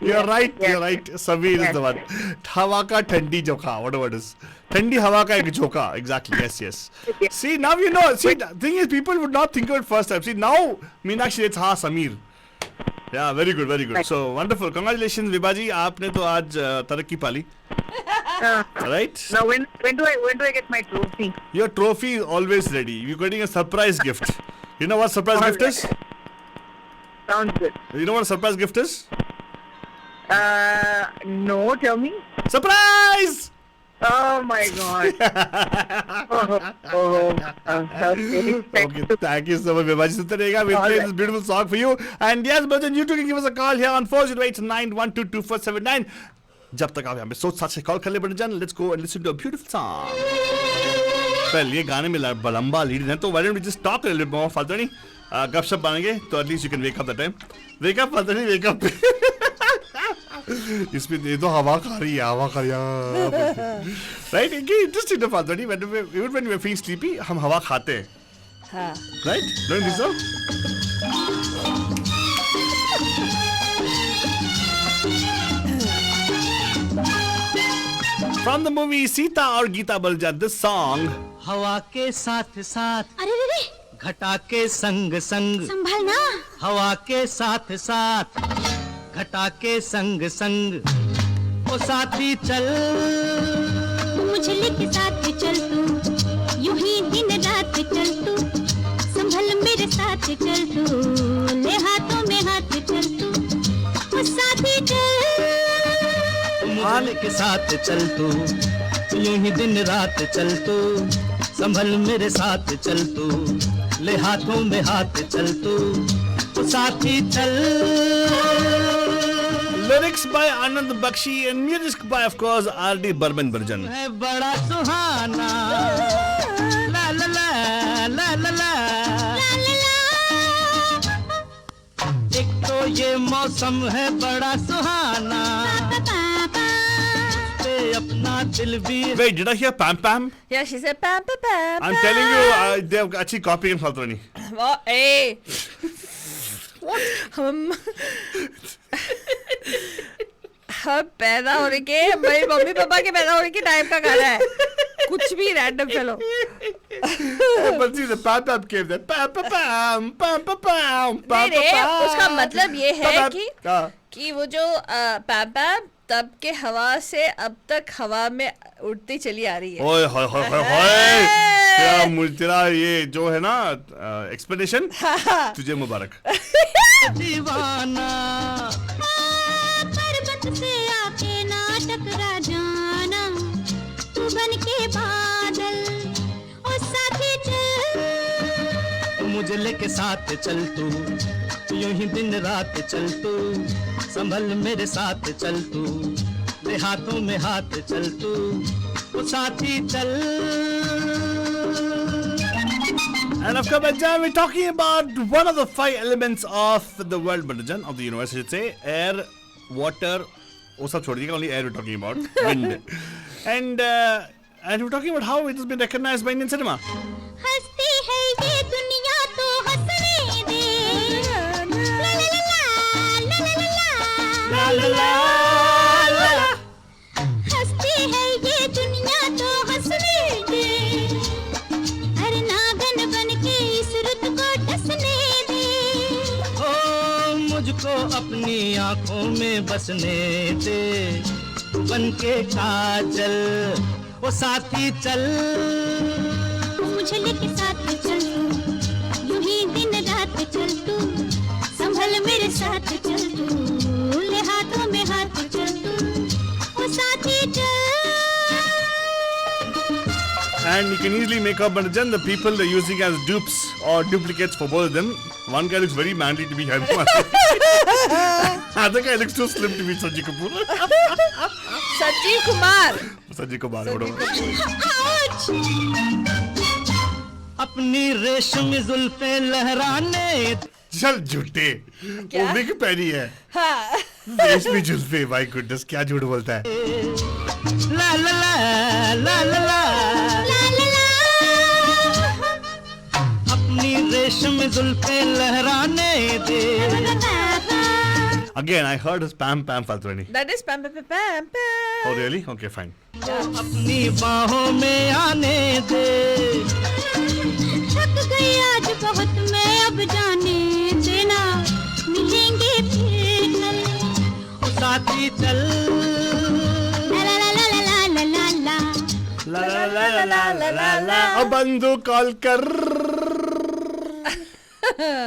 You're right. You're right. Sameer is the one. Hawa ka thandi jhonka, whatever it is. Thandi hawa ka ek jhonka. Exactly. Yes. See, now you know. See, the thing is, people would not think of it first time. See, now Meenakshi, it's Sameer. Yeah, very good, very good. So wonderful. Congratulations, Vibhaji. आपने तो आज तरक्की पाली. Right? Now when do I get my trophy? Your trophy is always ready. You're getting a surprise gift. You know what surprise gift is? Sounds good. You know what a surprise gift is? No, tell me. Surprise! Oh my God. Okay, thank you so much, Vibhaji. Sutarega, we'll play this beautiful song for you. And yes, Bhajan, you too can give us a call here on 408-912-2479. जब तक आप यहाँ पे सोच साथ से call कर ले बन जान, let's go and listen to a beautiful song. Well, ये गाने में लंबा लीड है तो why don't we just talk a little bit more? फालतू नहीं गपशप मारेंगे तो at least you can wake up that time. Wake up फालतू नहीं wake up. इसमें ये तो हवा खा रही है. Right? ये interesting है फालतू नहीं. Even when we are feeling sleepy, हम हवा खाते हैं. हाँ. Right? Don't you think so? From the movie Sita और गीता बलजान, this song. हवा के साथ साथ अरे रे रे घटा के संग संग संभलना हवा के साथ साथ घटा के संग संग ओ साथी चल मुझे लेके साथ चल तू यूं ही दिन रात चल तू संभल मेरे साथ चल तू ले हाथों में हाथ चल तू ओ साथी चल मुझे लेके साथ चल तू यूं ही दिन रात चल तू संभल मेरे साथ चल तू ले हाथों में हाथ चल तू ओ साथी चल. Lyrics by Anand Bakshi and music by, of course, R.D. Burman Burjan. है बड़ा सुहाना ला ला ला ला ला ला एक तो ये मौसम है बड़ा सुहाना पे अपना दिल भी. Wait, did I hear Pam Pam? Yeah, she said pam pam pam. I'm telling you, they've actually copying Faltrani. Oh, hey. हम पैदा होने के मेरी मम्मी पापा के पैदा होने के टाइम का गाना है. कुछ भी रैंडम चलो. But see, the Pam Pam came there. Pam Pam Pam Pam Pam Pam Pam. नहीं रे, उसका मतलब ये है हाँ. कि वो जो पैम पैम तब के हवा से अब तक हवा में उड़ती चली आ रही है. ओए होए होए होए. तेरा ये जो है ना एक्सप्लेनेशन तुझे मुबारक. दीवाना पर्वत से आके ना टकरा जाना तू बन के बादल ओ साथी चल मुझे लेके साथ चल तू यूं ही दिन रात चल तू संभल मेरे साथ चल तू ले हाथों में हाथ चल तू ओ साथी चल. And of course, Banjan, we're talking about one of the 5 elements of the world, Banjan, of the universe, I should say. Air, water, oh, sab chhod diega, only air we're talking about, wind. And we're talking about how it has been recognized by Indian cinema. हंसती है ये दुनिया तो हंसने दे ला ला ला ला ला हंसती है ये दुनिया तो हंसने दे हर नागन बन के इस रुत को डसने दे ओ मुझको अपनी आंखों में बसने दे बन के काजल ओ साथी चल. मुझे लेके साथ चल तू, यूं ही दिन रात चल तू, संभल मेरे साथ चल तू, ले हाथों में हाथ चल तू, ओ साथी चल. And you can easily make out, but then the people they're using as dupes or duplicates for both of them. One guy looks very manly to be Herman. Other guy looks too slim to be Sanjay Kapoor. Sanjeev Kumar. Sanjay Kumar. Whatever. अपनी रेशमी जुल्फे लहराने. चल झूठे. वो wig पहनी है. हाँ. रेशमी जुल्फे. My goodness, क्या झूठ बोलता है. ला ला ला ला ला ला. अपनी रेशम जुल्फे लहराने दे. Again, I heard his pam pam faltwani. That is pam pam pam pam. Oh really? Okay, fine. अपनी बाहों में आने दे. थक गई आज बहुत मैं अब जाने देना, मिलेंगे फिर कल. ओ साथी चल. ला ला ला ला ला ला ला ला. La la la la la la la la. अब बंदू कॉल कर.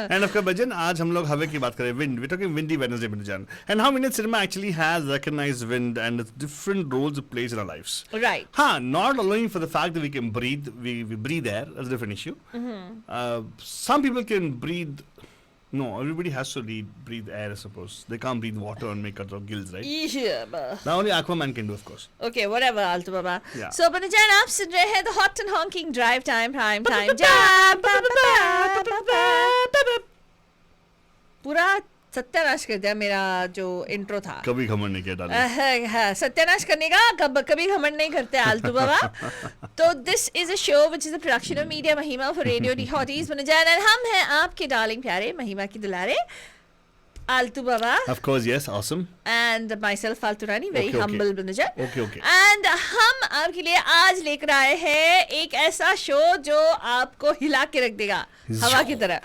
And of course, Bhajan, आज हम लोग हवा की बात करें. Wind. We're talking windy Wednesday, Bhajan. And how Minute Cinema actually has recognized wind and its different roles it plays in our lives. Right. Not only for the fact that we can breathe, we breathe air. That's a different issue. Some people can breathe. No, everybody has to breathe air, I suppose. They can't breathe water and make out of gills, right? Yeah. Now only Aquaman can do, of course. Okay, whatever, Altu Baba. Yeah. So, Banajan, आप सुन रहे हैं the hot and honking drive time prime time jam. पूरा सत्यानाश कर दिया मेरा जो intro था. कभी घमंड नहीं किया डाले. हाँ, सत्यानाश करने का कभी घमंड नहीं करते आलतू बाबा. तो this is a show which is a production of media महिमा फॉर रेडियो डी हॉटीज बन हम हैं आपके डार्लिंग प्यारे महिमा की दुलारे आलतू बाबा. Of course, yes, awesome. And myself Faltu Rani, very Okay, okay. humble Banajan. Okay. And हम आपके लिए आज लेकर आए हैं एक ऐसा शो जो आपको हिला के रख देगा हवा की तरह.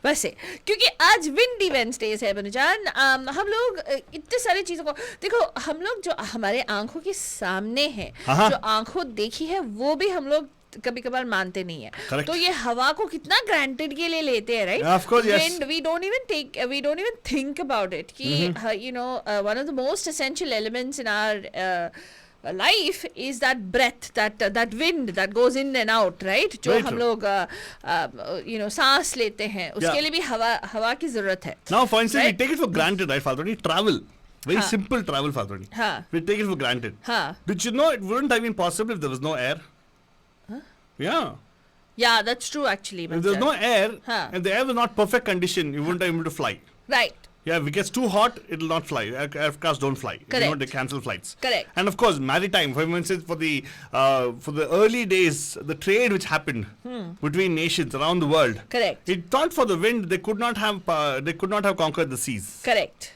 वैसे क्योंकि आज विंडी वेडनेसडेज है बनुजान. हम लोग इतने सारी चीज़ों को देखो, हम लोग जो हमारे आंखों के सामने है, जो आंखों देखी है, वो भी हम लोग कभी कभार मानते नहीं है. Correct. तो ये हवा को कितना ग्रांटेड के लिए लेते हैं, right? Of course, yes. Wind, we don't even think about it कि you know one of the most essential elements in our life is that breath, that wind that goes in and out, right? जो हम लोग you know सांस लेते हैं, उसके लिए भी हवा की जरूरत है. Now, for instance, Right? we take it for granted, right, Faltoni? Travel. Very simple travel, Faltoni. We take it for granted. Did you know it wouldn't have been possible if there was no air? Yeah. Yeah, that's true actually. If there's no air, and the air was not perfect condition, you wouldn't be able to fly. Right. Yeah, if it gets too hot, it'll not fly. Aircrafts don't fly. Correct. You know, they cancel flights. Correct. And of course, maritime. For instance, for the early days, the trade which happened between nations around the world. Correct. It not for the wind. They could not have conquered the seas. Correct.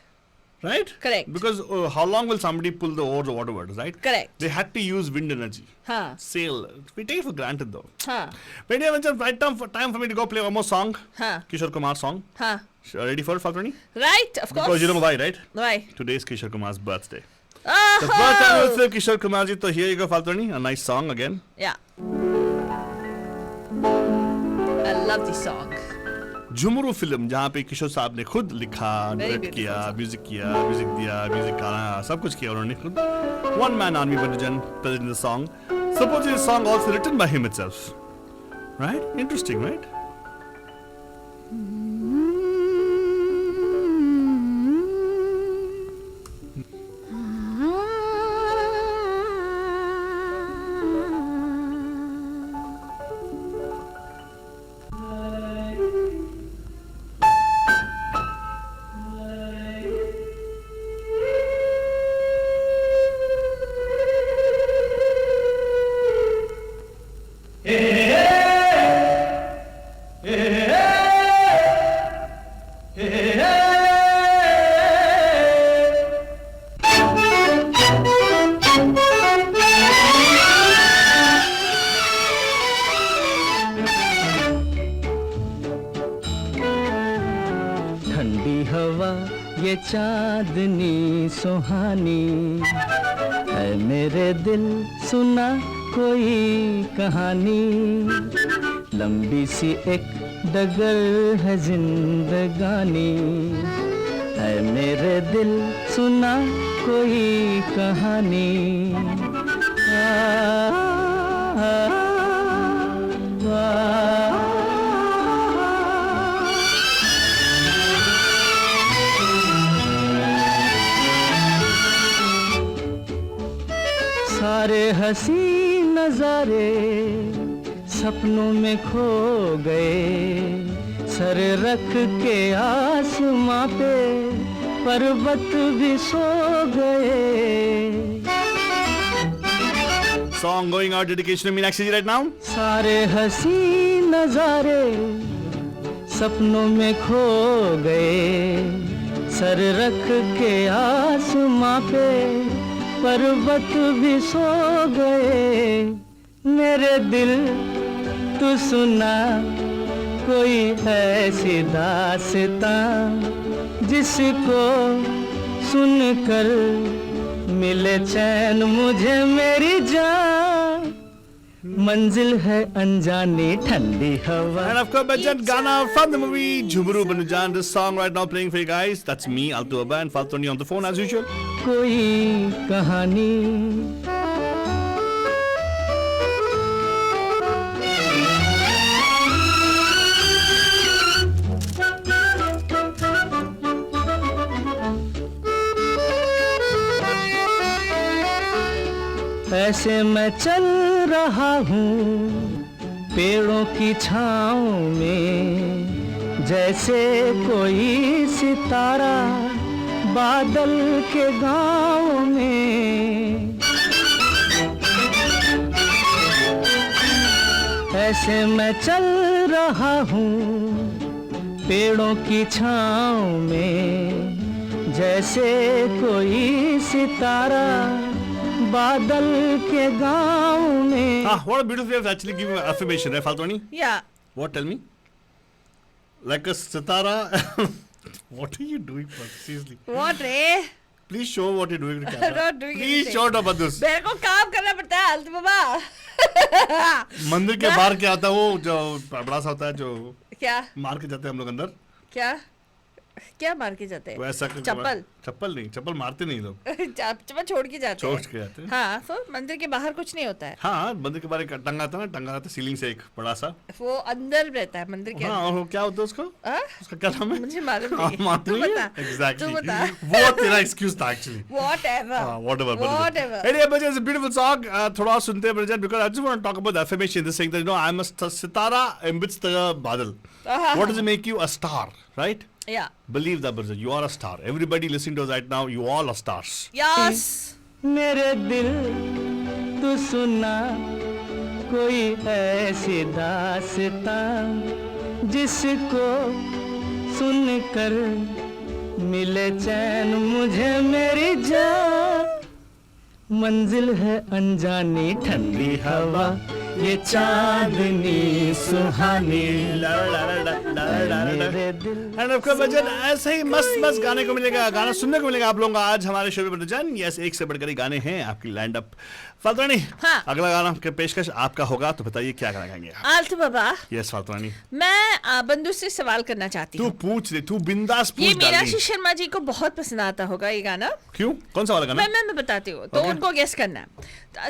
Right? Correct. Because how long will somebody pull the oars or whatever, right? Correct. They had to use wind energy. Sail. We take it for granted though. But yeah, it's right time for me to go play one more song. Kishore Kumar song. Ready for it, Faltoni? Right, of course. Because you know why, right? Why? Today is Kishore Kumar's birthday. The birthday anniversary of Kishore Kumar ji. So here you go, Faltoni. A nice song again. Yeah. I love this song. Jhumru film जहाँ पे किशोर साहब ने खुद लिखा, direct किया, music दिया, music गाना, सब कुछ किया उन्होंने खुद. One man army Banajan presenting the song. Supposedly the song also written by him itself. Right? Interesting, right? ये चांदनी सुहानी है, मेरे दिल सुना कोई कहानी, लंबी सी एक डगर है जिंदगानी, है मेरे दिल सुना कोई कहानी। सारे हंसी नजारे सपनों में खो गए, सर रख के आसमां पे पर्वत भी सो गए। Song going out dedication to Meenakshi ji right now. सारे हंसी नजारे सपनों में खो गए, सर रख के आसमां पे पर्वत भी सो गए। मेरे दिल तू सुना कोई ऐसी दास्तां, जिसको सुनकर मिले चैन मुझे मेरी जान, मंजिल है अनजानी ठंडी हवा। And of course, Bachchan Gana from the movie Jhumru Banujan. This song right now playing for you guys. That's me, Altu Abba, and Faltoni on the phone as usual. कोई कहानी, ऐसे मैं चल रहा हूँ पेड़ों की छाँव में, जैसे कोई सितारा बादल के गाँव में। ऐसे मैं चल रहा हूँ पेड़ों की छाँव में, जैसे कोई सितारा बादल के गाँव में। What a beautiful way of actually giving affirmation, right, Faltoni? Yeah. What? Tell me. Like a sitara. What are you doing, seriously? What, eh? Please show what you're doing to camera. I'm not doing Please anything. show it about this. मेरे को काम करना पड़ता है आलतू बाबा। मंदिर के बाहर क्या आता है वो जो बड़ा सा होता है जो क्या मार के जाते हैं हम लोग अंदर, क्या क्या मार के जाते हैं? वैसा चप्पल चप्पल नहीं, चप्पल मारते नहीं लोग, चप्पल छोड़ के जाते छोड़ हैं। के जाते हैं। हाँ, तो मंदिर के बाहर कुछ नहीं होता है, हाँ, मंदिर के बाहर एक टंगा था ना, टंगा था सीलिंग से एक बड़ा सा। वो अंदर रहता है मंदिर के हाँ, अंदर। और वो क्या होता है उसको, हाँ? उसका क्या नाम है? मुझे मालूम हाँ, नहीं। मालूम तू नहीं है? बता। Exactly. तू बता। वो तेरा excuse था actually. Whatever. Whatever. Whatever. Anyway, but it's a beautiful song. थोड़ा और सुनते हैं Bridget, because I just want to talk about the affirmation. This saying that, you know, I'm a sitara amidst the badal. What does it make you? A star, right? Yeah. Believe that, Bridget. You are a star. Everybody listening to us right now, you all are stars. Yes. मेरे दिल तू सुना कोई ऐसी दास्तां, जिसको सुनकर मिले चैन मुझे मेरी जान, मंजिल है अनजानी ठंडी हवा, ये चांदनी सुहानी। मेरे दिल And of course, Bridget, ऐसे ही मस्त मस्त गाने को मिलेगा, गाना सुनने को मिलेगा आप लोगों को आज हमारे शो में। Bridget, यस, एक से बढ़कर एक गाने हैं आपकी लैंड अप। फाल्तुरानी, हाँ। अगला गाना के पेशकश आपका होगा, तो बताइए क्या गाना गाएंगे? आलतू बाबा, यस फाल्तुरानी, मैं बंधु से सवाल करना चाहती तू हूँ। पूछ दे, तू बिंदास ये पूछ डाली। मीनाक्षी शर्मा जी को बहुत पसंद आता होगा ये गाना। क्यों? कौन सा वाला गाना? मैं बताती हूँ, तो Okay. उनको गेस करना है।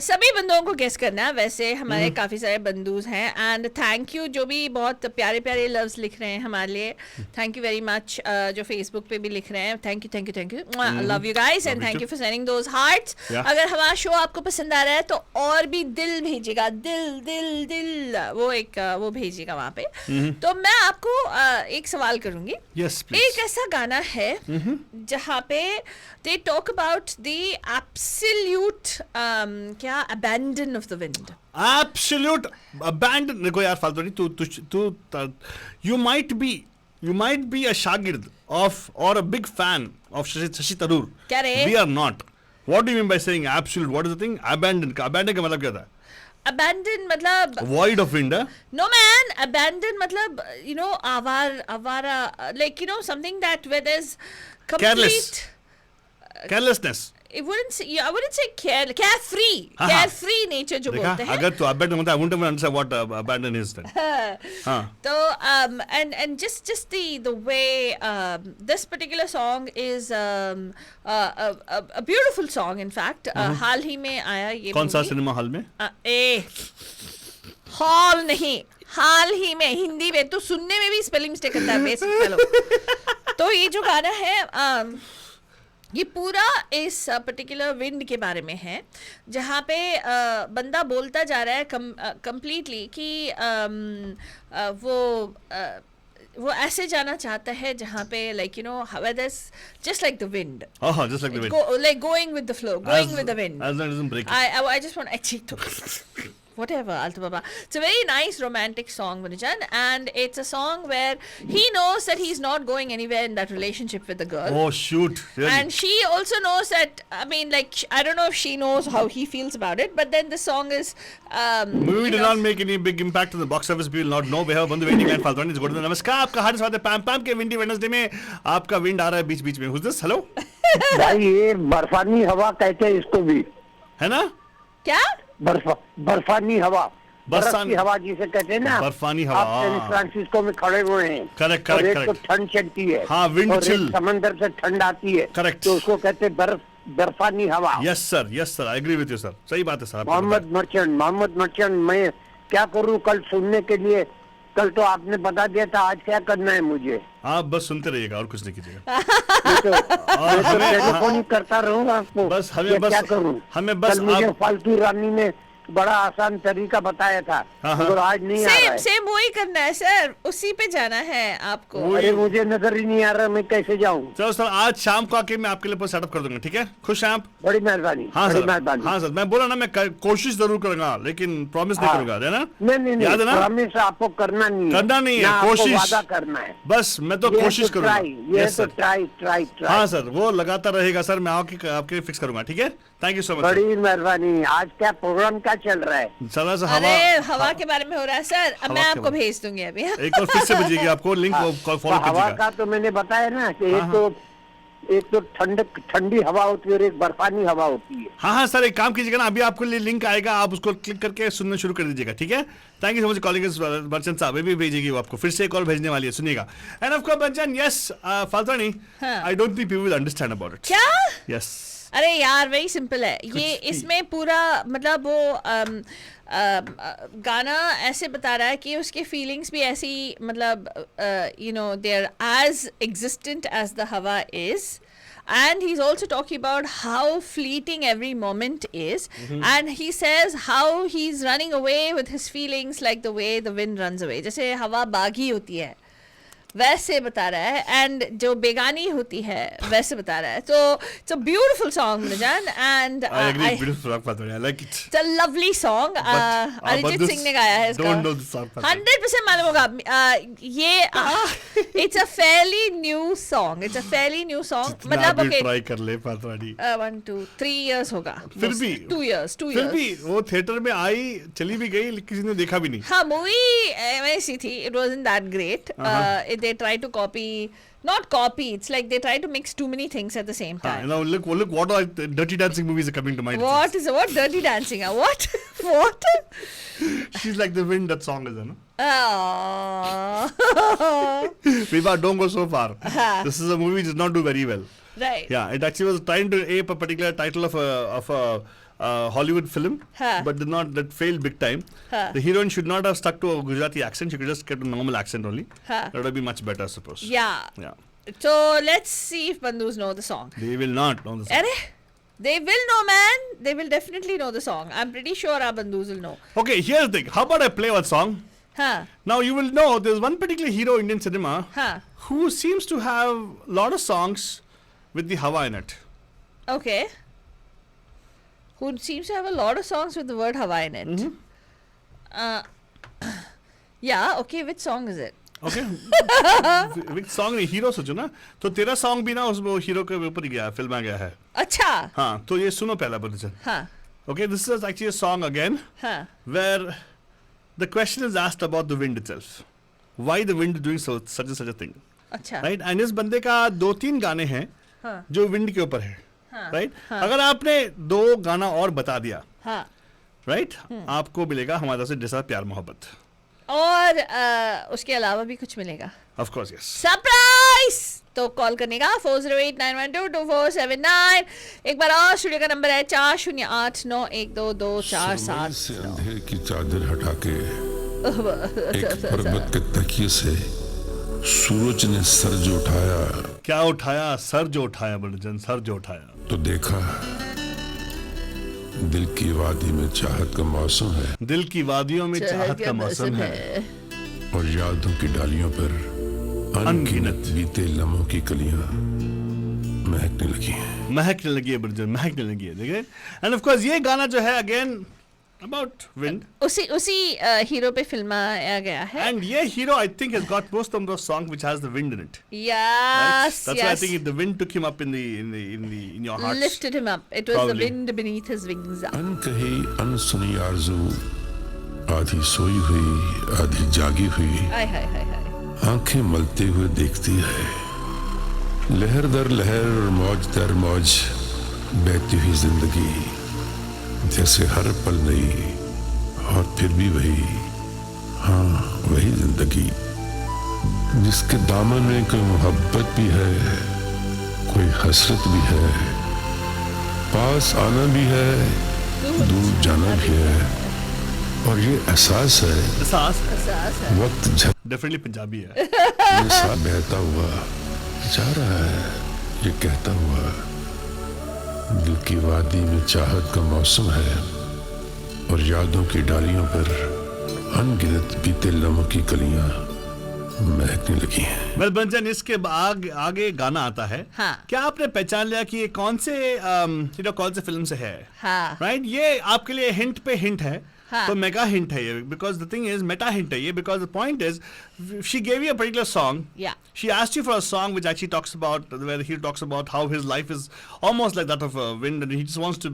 सभी बंदों को गेस करना है। वैसे हमारे काफी सारे बंधुज हैं, एंड थैंक यू जो भी बहुत प्यारे प्यारे लव्स लिख रहे हैं हमारे लिए। थैंक यू वेरी मच जो फेसबुक पे भी लिख रहे हैं। Thank you love you guys and Love you thank too. You for sending those hearts. Yeah. अगर हमारा शो आपको पसंद आ रहा है तो और भी दिल भेजिएगा, दिल दिल दिल, वो भेजिएगा वहाँ पे। तो मैं आपको एक सवाल करूंगी। Yes, please. एक ऐसा गाना है जहाँ पे they talk about the absolute क्या abandon of the wind. Absolute abandon. देखो यार फाल्तुरानी, तू you might be a shagird of or a big fan of Shashi Tharoor. क्या रे? We are not. What do you mean by saying absolute? What is the thing? Abandon का मतलब क्या था? Abandon मतलब Void of wind, huh? no man, abandon मतलब you know आवारा, like you know something that where there's complete Carelessness. I wouldn't say carefree. हाँ, Carefree nature जो देखा, बोलते हैं. अगर तो abandon होता, I wouldn't even understand what abandon is then. हाँ. So and just the way this particular song is a beautiful song in fact. हाल ही में आया ये कौन सा movie. सिनेमा हॉल में? हॉल नहीं, हाल ही में. हिंदी में तो सुनने में भी स्पेलिंग मिस्टेक करता है बेसिक फेलो. तो ये जो गाना है ये पूरा इस पर्टिकुलर विंड के बारे में है, जहाँ पे बंदा बोलता जा रहा है कंप्लीटली कि वो ऐसे जाना चाहता है जहाँ पे like you know weather's just like the wind. Oh, just like the wind. Like going with the flow, going with the wind. As long as it doesn't break. I just want whatever, Alto Baba. It's a very nice romantic song, Munijan, and it's a song where he knows that he's not going anywhere in that relationship with the girl. Oh shoot! Really? And she also knows that, I mean, like, I don't know if she knows how he feels about it, but then the song is... Movie did not make any big impact on the box office. People not know. We have on the waiting line. Faltwani is good. नमस्कार, आपका हार्दिक स्वागत है पैम पैम के windy Wednesday में. आपका wind आ रहा है बीच बीच में. Who's this? Hello? भाई ये बर्फानी हवा कहते हैं इसको भी, है ना? क्या? बर्फानी हवा, बर्फ की हवा जिसे कहते हैं ना. बर्फानी हवा. आप सैन फ्रांसिस्को में खड़े हुए हैं. Correct. और एक तो ठंड चलती है. हाँ, wind और chill. एक समंदर से ठंड आती है. Correct. तो उसको कहते हैं बर्फानी हवा. Yes sir. I agree with you sir. सही बात है सर. मोहम्मद मर्चेंट, मैं क्या करूँ कल सुनने के लिए? कल तो आपने बता दिया था, आज क्या करना है मुझे? आप बस सुनते रहिएगा और कुछ नहीं कीजिएगा. मैं तो टेलीफोन ही करता रहूंगा आपको. बस क्या करूँ? हमें बस मुझे फालतू रानी ने बड़ा आसान तरीका बताया था, मगर आज नहीं आ रहा है. सेम वही करना है सर, उसी पे जाना है आपको. अरे मुझे नजर ही नहीं आ रहा, मैं कैसे जाऊँ? चलो सर, आज शाम को आके मैं आपके लिए सेटअप कर दूंगा, ठीक है? खुश हैं आप? बड़ी मेहरबानी. हाँ बड़ी सर. मेहरबानी. हाँ सर, मैं बोला ना, मैं कोशिश जरूर करूंगा, लेकिन प्रॉमिस नहीं करूंगा, है ना? नहीं, याद है ना? प्रॉमिस आपको करना नहीं है, कोशिश वादा करना है. बस मैं तो कोशिश करूंगा. ये तो ट्राई. हाँ सर, वो लगाता रहेगा सर. मैं आपके फिक्स करूंगा, ठीक है? Thank you so much. बड़ी मेहरबानी. आज क्या प्रोग्राम क्या चल रहा है? सर अरे हवा के बारे में हो रहा है सर. अब मैं आपको भेज दूंगी अभी. एक और फिर से भेजिएगा, आपको लिंक फॉलो कीजिएगा. हवा का तो मैंने बताया ना कि एक तो ठंडी हवा होती है और एक बर्फानी हवा होती है. हाँ सर, एक काम कीजिएगा ना, अभी आपको लिए लिंक आएगा, आप उसको क्लिक करके सुनना शुरू कर दीजिएगा, ठीक है? Thank you so much calling merchant साहब. अभी भेजेगी वो आपको, फिर से एक और भेजने वाली है, सुनिएगा. And of course Bachchan, yes Faltwani, I don't think people will understand about it. क्या? यस. अरे यार, वेरी सिंपल है ये. इसमें पूरा मतलब वो गाना ऐसे बता रहा है कि उसके फीलिंग्स भी ऐसी, मतलब you know they are as existent as the हवा is. And he's also talking about how fleeting every moment is. And he says how he's running away with his feelings like the way the wind runs away. जैसे हवा बागी होती है वैसे बता रहा है, एंड जो बेगानी होती है वैसे बता रहा है. तो इट्स अ ब्यूटीफुल सॉन्ग निजान, and I agree, beautiful song, Fatwani. I like it. It's a lovely song. Arijit Singh ने गाया है इसका. Don't know the song, Fatwani. 100% मालूम होगा. ये it's a fairly new song. मतलब ओके, ट्राई कर ले Fatwani. 1 2 3 इयर्स होगा. फिर भी 2 इयर्स. फिर भी वो थिएटर में आई, चली भी गई, किसी ने देखा भी नहीं. हाँ, मूवी ऐसी थी. It wasn't that great. They try to not copy, it's like they try to mix too many things at the same time. Now look what are the Dirty Dancing movies are coming to mind. What Dirty Dancing? What? She's like the wind, that song is, no? Oh. Viva, don't go so far. This is a movie which does not do very well. Right. Yeah, it actually was trying to ape a particular title of a Hollywood film, but that failed big time. The heroine should not have stuck to a Gujarati accent. She could just get a normal accent only. That would be much better, I suppose. Yeah. So let's see if Bandhus know the song. They will not know the song. They will know, man. They will definitely know the song. I'm pretty sure our Bandhus will know. Okay, here's the thing. How about I play one song? Now you will know there's one particular hero in Indian cinema who seems to have a lot of songs with the Hawa in it. Okay. Who seems to have a lot of songs with the word Hawa in it. Yeah, okay, which song is it? Okay. Which song नहीं, hero सोचो ना. तो तेरा song भी ना उसमें hero के ऊपर ही गया है, फिल्म में गया है. अच्छा. हाँ, तो ये सुनो पहला बच्चन. हाँ. Okay, this is actually a song again. हाँ. Where the question is asked about the wind itself. Why the wind is doing such a thing. अच्छा. Right? And इस बंदे का 2-3 गाने हैं जो विंड के ऊपर है. राइट? अगर आपने 2 गाना और बता दिया, हाँ, राइट, आपको मिलेगा हमारे तरफ से ढेर सारा प्यार मोहब्बत. और उसके अलावा भी कुछ मिलेगा. Of course, yes. सरप्राइज. तो कॉल करने का 4089122479. एक बार और स्टूडियो का नंबर है 4089122477. से अंधेरे की चादर हटा के एक पर्वत के तकिए से सूरज ने सर जो उठाया, क्या उठाया? सर जो उठाया बड़जन, सर जो उठाया. तो देखा दिल की वादी में चाहत का मौसम है, दिल की वादियों में चाहत का मौसम है, और यादों की डालियों पर अनगिनत बीते लम्हों की कलियां महकने लगी हैं. महकने लगी है बड़जन, महकने लगी है. देखिए, एंड ऑफ कोर्स ये गाना जो है अगेन अबाउट विंड, उसी हीरो पे फिल्माया गया है. एंड ये hero I think has got most of the song which has the wind in it. Yes, That's why I think the wind took him up in your hearts. Lifted him up. It was the Probably. wind beneath his wings. अनकही अनसुनी आरज़ू आधी सोई हुई आधी जागी हुई हाय हाय हाय हाय. आंखें मलते हुए देखती है, लहर दर लहर मौज दर मौज बहती हुई जिंदगी, जैसे हर पल नई और फिर भी वही, हाँ वही जिंदगी, जिसके दामन में कोई मोहब्बत भी है, कोई हसरत भी है, पास आना भी है, दूर जाना भी है, और ये एहसास है सास वक्त झट डेफिनेटली पंजाबी है. ये साथ बहता हुआ जा रहा है, ये कहता हुआ दिल की वादी में चाहत का मौसम है, और यादों की डालियों पर अनगिनत बीते लम्हों की कलियां महकने लगी हैं. वेल बंजन, इसके आगे गाना आता है. हाँ. क्या आपने पहचान लिया कि ये कौन से कौन से फिल्म से है? हाँ. राइट, ये आपके लिए हिंट पे हिंट है. हाँ. तो मेगा हिंट है ये, because the thing is Meta hint है ये, because the point is she gave you a particular song. Yeah. She asked you for a song which actually talks about where he talks about how his life is almost like that of a wind, and he just wants to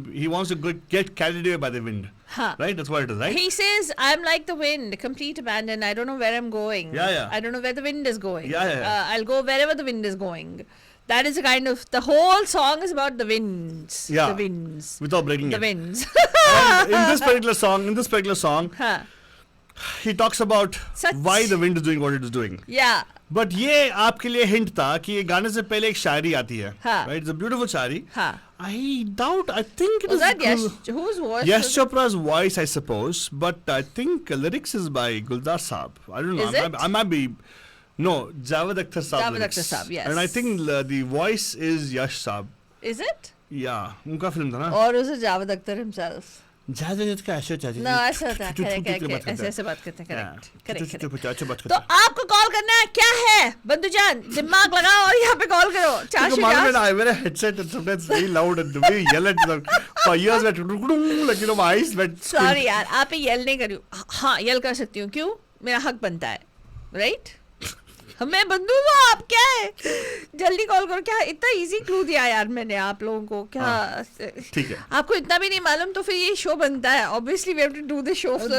get carried away by the wind. Huh. Right, that's what it is, right? He says, I'm like the wind, complete abandon. I don't know where I'm going. Yeah, yeah. I don't know where the wind is going. Yeah. I'll go wherever the wind is going. That is a kind of, the whole song is about the winds. Yeah. The winds. Without breaking The it. winds. And in this particular song, Huh. he talks about Such- why the wind is doing what it is doing. Yeah. But ये आपके लिए hint था कि ये गाने से पहले एक शायरी आती है. हाँ. राइट, इट्स अ ब्यूटीफुल शायरी. हाँ. I doubt, I think it Was is that whose voice? Yash was- Chopra's voice, I suppose, but I think lyrics is by Guldar Saab. I don't know. Is it? I might be. No, Javed Akhtar Saab. Javed lyrics. Akhtar Saab, yes. And I think the voice is Yash Saab. Is it? Yeah, उनका film था ना. Or was it Javed Akhtar himself? Javed का ऐसे चाची. No, ऐसा होता है. Correct. ऐसे बात करते हैं. Correct. अच्छा बात तो करते हैं. आपको कॉल करना है, क्या है बंधुजान, दिमाग लगाओ और यहाँ पे कॉल करो. Because मालूम है मेरा headset is sometimes very loud and the way you yell at the for years went like my eyes went. Sorry यार, आप ये यल नहीं करूँ. हाँ, यल कर सकती हूँ. क्यों? मेरा हक बनता है. राइट? मैं बंधु हूँ, आप क्या है? जल्दी कॉल करो. क्या इतना इजी क्लू दिया यार मैंने आप लोगों को. क्या ठीक है. आपको इतना भी नहीं मालूम तो फिर ये शो बनता है. Obviously we have to do the show. What we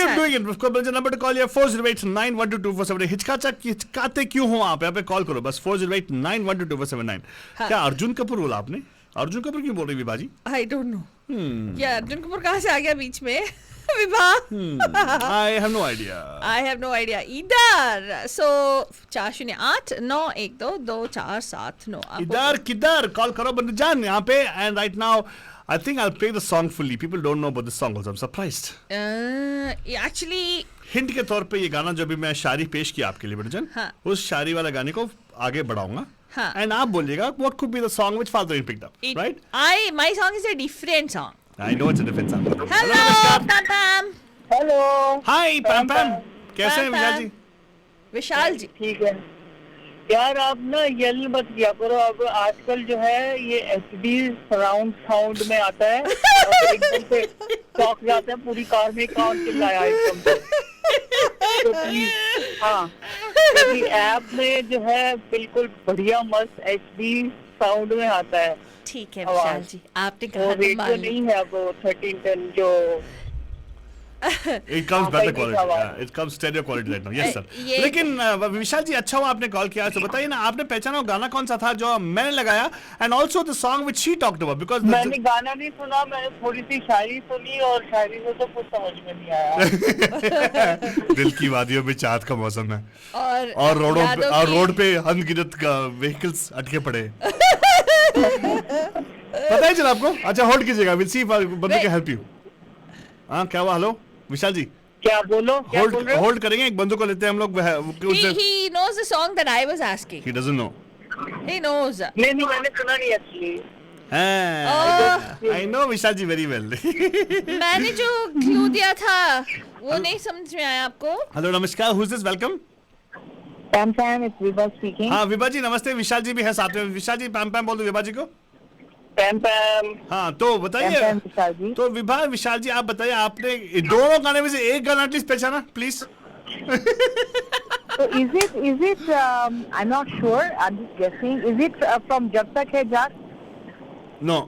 are doing it. Of course, the number to call you 4089122479. हिचकाते क्यों हो आप? यहाँ पे कॉल करो बस 4089122479. क्या अर्जुन कपूर बोला आपने? अर्जुन कपूर क्यों बोल रही विभाजी? I don't know. क्या अर्जुन कपूर कहाँ से आ गया बीच में? Vibha. I have no idea. I have no idea either. So 4089122479. इधर किधर कॉल करो बंदू जान यहाँ पे. And right now, I think I'll play the song fully. People don't know about the song also. I'm surprised. Actually, hint के तौर पे ये गाना जो भी मैं शायरी पेश किया आपके लिए बंदू जान, हाँ. उस शायरी वाला गाने को आगे बढ़ाऊंगा. हाँ. And आप बोलिएगा what could be the song which Father picked up, right? my song is a different song. I know it's a different song. Hello, Pam Pam. Hello. Hi, Pam Pam. कैसे हैं Pam विशाल Pam. जी? विशाल जी. ठीक है यार, आप ना यल मत किया करो. अब आजकल जो है ये HD सराउंड साउंड में आता है और एकदम से चौंक जाते हैं पूरी कार में. कौन चिल्लाया एकदम से? तो प्लीज, हाँ, ऐप में जो है बिल्कुल बढ़िया मस्त HD साउंड में आता है. ठीक है विशाल जी, आपने वो कहा तो रेडियो मान नहीं है अब 1310 जो It comes better quality. It comes stereo quality right now. Yes, sir. लेकिन विशाल जी अच्छा हुआ आपने कॉल किया, तो बताइए ना आपने पहचाना वो गाना कौन सा था जो मैंने लगाया, and also the song which she talked about because मैंने गाना नहीं सुना, मैंने थोड़ी सी शायरी सुनी और शायरी से तो कुछ समझ में नहीं आया। दिल की वादियों में चाँद का मौसम है और रोडों यादों पे और की- रोड पे अनगिनत का व्हीकल्स अटके पड़े। पता है चला आपको? अच्छा होल्ड कीजिएगा, विल सी इफ बंदे कैन हेल्प यू। हाँ क्या हुआ? हेलो विशाल जी, क्या बोलो, क्या बोल रहे हो? होल्ड करेंगे, एक बंदे को लेते हैं हम लोग। He knows the song that I was asking. He doesn't know. He knows. नहीं मैंने सुना नहीं actually. I know Vishal ji very well. मैंने जो क्लू दिया था वो नहीं समझ में आया आपको? हेलो नमस्कार, who's this? Welcome. पैम पैम, it's Vibha speaking. हाँ विभा जी नमस्ते, विशाल जी भी है साथ में। विशाल जी पैम पैम बोल दो विभा जी को। पैम पैम। हाँ तो बताइए, पैम विशाल जी। तो विभा विशाल जी आप बताइए, आपने दोनों गाने में से एक गाना एटलीस्ट पहचाना please. So is it I'm not sure, I'm just guessing, is it from Jab Tak Hai Jaat? No.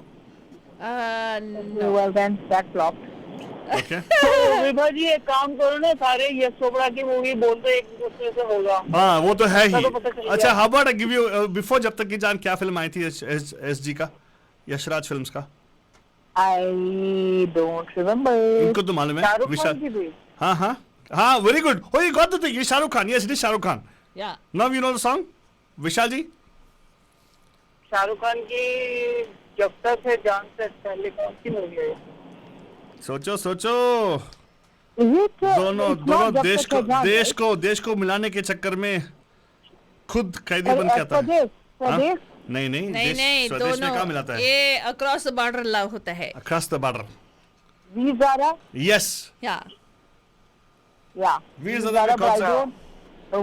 No. Well then that flopped. Okay Vibha ji एक काम करो ना, सारे यश चोपड़ा की मूवी बोलते एक दूसरे से होगा। हाँ वो तो है ही। तो पता चल गया। अच्छा how about I give you before जब तक की जान, क्या फिल्म आई थी एस जी का, यशराज फिल्म्स का? I don't remember. इनको तो मालूम है शाहरुख विशाल। खान की भी। हाँ हाँ हाँ very good. Oh you got the thing, ये Shahrukh Khan, yes it is Shahrukh Khan. Yeah. Now you know the song Vishal ji? Shahrukh Khan की जब तक है जान से पहले कौन सी मूवी है? सोचो सोचो। Is it, दोनों it's not जब देश तक है को जान, देश को मिलाने के चक्कर में खुद कैदी बन के आता है। स्वदेश, हाँ? स्वदेश। नहीं नहीं नहीं स्वदेश में दोनों कहाँ मिलाता है? ये अक्रॉस द बॉर्डर लव होता है। Across the border. Veer Zaara, yes Yeah. yeah. Veer Zaara में कौन सा?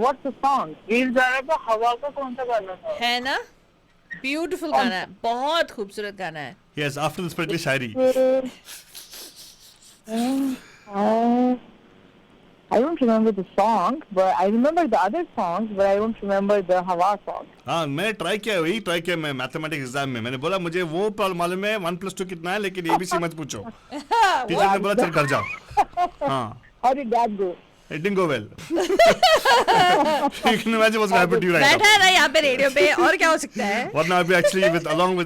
What's the song? Veer Zaara का हवा का कौन सा गाना था? है ना? ब्यूटीफुल गाना है, बहुत खूबसूरत गाना है। यस आफ्टर दिस पहली शायरी। I don't remember the song, but I remember the other songs, but I don't remember the Hawa song. हाँ मैंने ट्राई किया मैं मैथमेटिक्स एग्जाम में। मैंने बोला मुझे वो प्रॉब्लम मालूम है 1+2 कितना है, लेकिन एबीसी मत पूछो। टीचर ने बोला चल कर जाओ। हाँ How did that go? it didn't go well. You can imagine what's going to happen to you right बैठा now. है ना यहाँ पे रेडियो पे, और क्या हो सकता है? What now? I'll be actually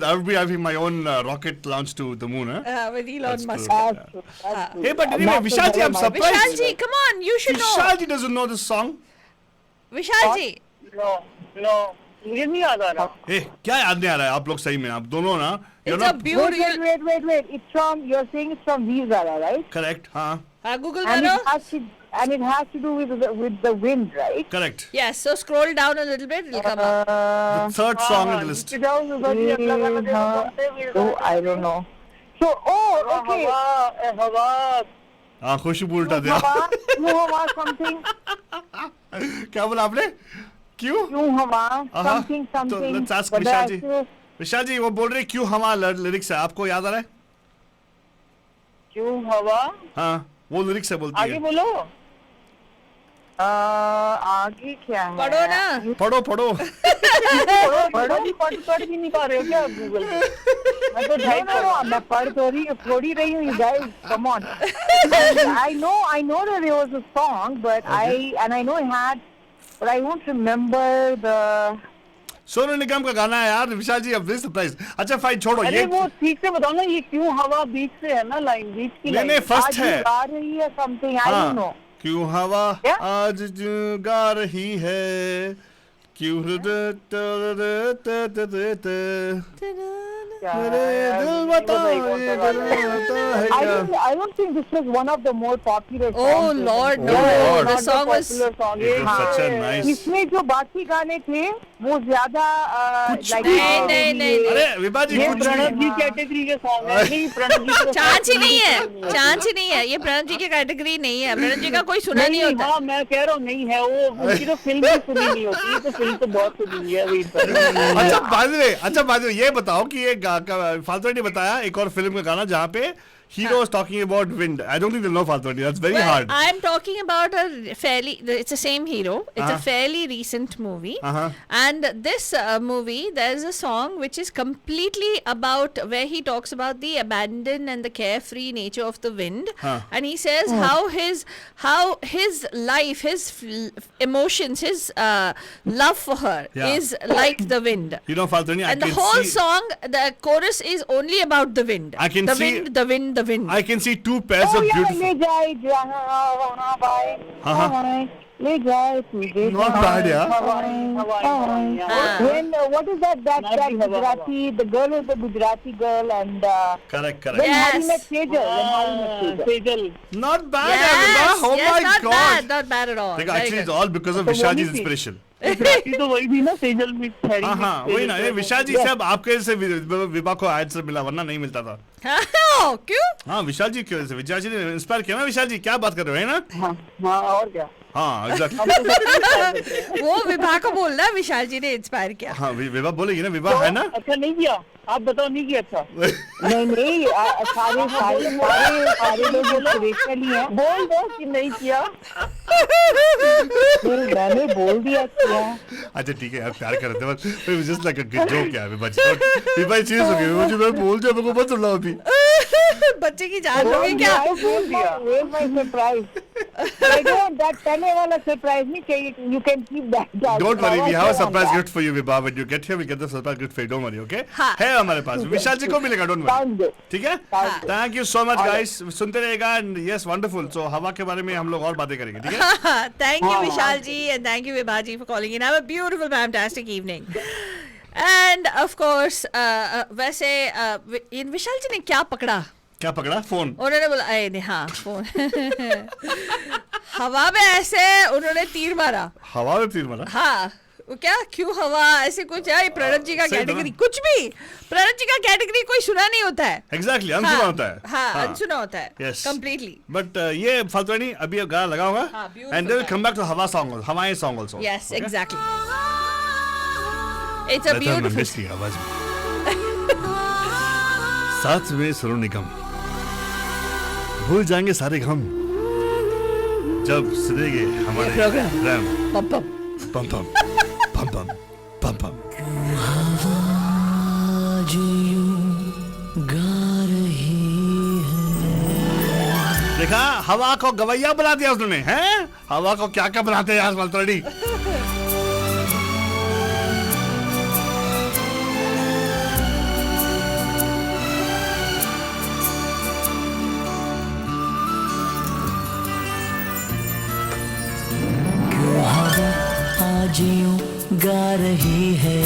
I'll be having my own rocket launch to the moon, huh? With Elon That's Musk. true. That's true, that's true. Hey, but anyway, Vishal ji, I'm surprised. Vishal ji, come on, you should know. Vishal ji doesn't know this song. Vishal ji, No, मुझे नहीं याद आ रहा. Hey, क्या याद नहीं आ रहा है आप लोग सही में? आप दोनों ना, you're it's a not beautiful. Wait. It's from, you're saying it's from Veer Zara, right? correct, हाँ, हाँ, Google And करो. it has to do with the wind, right? correct. Yes, so scroll down a little bit, it'll come up. The third song in the list. Oh, I don't know. So, okay. हवा हाँ खुशबू उल्टा दिया। हवा something. क्या बोला आपने? क्यों? क्यों हवा हाँ, something. तो let's ask But Vishal ji. that's- विशाल जी वो बोल रहे क्यों हवा लिरिक्स है, आपको याद आ रहा है? क्यों हवा हाँ वो लिरिक्स है बोलती आगे है। बोलो. आगे क्या है? पढ़ो ना. पढ़ो पढ़ो पढ़ भी नहीं पा रहे हो क्या गूगल पे? मैं तो मैं पढ़ थोड़ी रही हूँ. You guys, come on. I know that there was a song, but I know it had, but I won't remember the. Sonu Nigam का गाना है यार विशाल जी, अब सरप्राइज। अच्छा फाइन छोड़ो अरे ये। वो ठीक से बताओ ना, ये क्यों हवा बीच से है ना, लाइन बीच की लाइन. नहीं, first है. गा रही है something, I don't know. क्यों हवा क्या? आज जो गा रही है, क्यों मेरे दिल बता ये दिल बता है क्या? I don't think this was one of the more popular songs. Oh Lord, no. Lord. The Not song was. popular song. It was such a nice- इसमें जो बाकी गाने थे वो ज्यादा नहीं. अरे विभा जी ये कुछ प्रणव भी। जी कैटेगरी के सॉन्ग है. नहीं, प्रणव जी चांस ही नहीं है, चांस ही नहीं है, ये प्रणव जी की कैटेगरी नहीं है, प्रणव जी का कोई सुना नहीं होता. हाँ मैं कह रहा हूँ नहीं है वो, उनकी तो फिल्म भी सुनी नहीं होती. ये तो फिल्म तो बहुत सुनी है अभी पर. अच्छा बाद में ये बताओ कि ये फालतू ने बताया एक और फिल्म का गाना जहाँ पे hero is talking about wind. I don't think they'll know Faltoni. That's very hard. I'm talking about it's the same hero. It's a fairly recent movie. And this movie, there's a song which is completely about where he talks about the abandoned and the carefree nature of the wind. And he says how his life, his emotions, his love for her is like the wind. You know, Faltoni, and the whole song, the chorus is only about the wind. I can see wind, the wind, the wind. I can see two pairs of beautiful. Not bad, yeah. When what is that Gujarati? The girl is the Gujarati girl, and correct. When Hari met Sejal. Not bad, Yes, oh yes, my not God. bad, not bad at all. Like, Very actually, good. it's all because of Vishalji's inspiration. तो वही भी ना सेजल में हाँ वही ना, ये विशाल जी से अब आपके से विभा को आज से मिला, वरना नहीं मिलता था। क्यों? हाँ विशाल जी क्यों, विशाल जी ने इंस्पायर किया ना। विशाल जी क्या बात कर रहे हो, है ना? हाँ और क्या? हाँ एग्जैक्टली। वो विभा को बोलना है, विशाल जी ने इंस्पायर किया। हाँ विभा बोलेगी ना, विभा है ना? अच्छा नहीं किया, आप बताओ नहीं किया? अच्छा नहीं सारे लोग इंस्पिरेशनल ही हैं। बोल दो कि नहीं किया। मैंने बोल दिया किया। अच्छा ठीक है यार, प्यार कर रहे थे, just like a good joke यार। विभा चीज हो गई, मुझे मैं बोल दिया, मेरे को मत सुना अभी। बच्चे की जान लोगे क्या? बोल दिया। Where's my surprise? I don't, that पहले वाला surprise नहीं चाहिए। You can keep that. Don't worry, we have a surprise gift for you, Vibha. When you get here, we get the surprise gift for you. Don't worry, okay? है हमारे पास, विशाल जी को मिलेगा, don't worry. ठीक है? Thank you so much, guys. सुनते रहेगा, and yes, wonderful. So हवा के बारे में हम लोग और बातें करेंगे, ठीक है? Thank you, Vishal ji, and thank you, Vibha ji, for calling in. Have a beautiful, fantastic evening. And of course, वैसे इन विशाल जी ने क्या पकड़ा? क्या पकड़ा? फोन। उन्होंने बोला नहीं, हाँ फोन। हवा में ऐसे उन्होंने तीर मारा। हवा में तीर मारा? हाँ, क्या क्यों हवा ऐसे कुछ है? प्रणव जी का कैटेगरी कुछ भी, प्रणव जी का कैटेगरी कोई सुना नहीं होता है। एग्जैक्टली, अनसुना होता है। हाँ, अनसुना होता है। Yes. Completely. But ये फालतू अभी गाना लगा होगा, and they will come back to हवा song, हवाएं song also. Yes, exactly. It's a beautiful. आवाज में साथ में सोनू निगम, भूल जाएंगे सारे गम जब सुनेंगे हमारे प्रोग्राम। पम पम पम पम पम पम पम पम। देखा, हवा को गवैया बना दिया उसने, हैं? हवा को क्या क्या बनाते हैं यार मालतोड़ी। आज यूं गा रही है,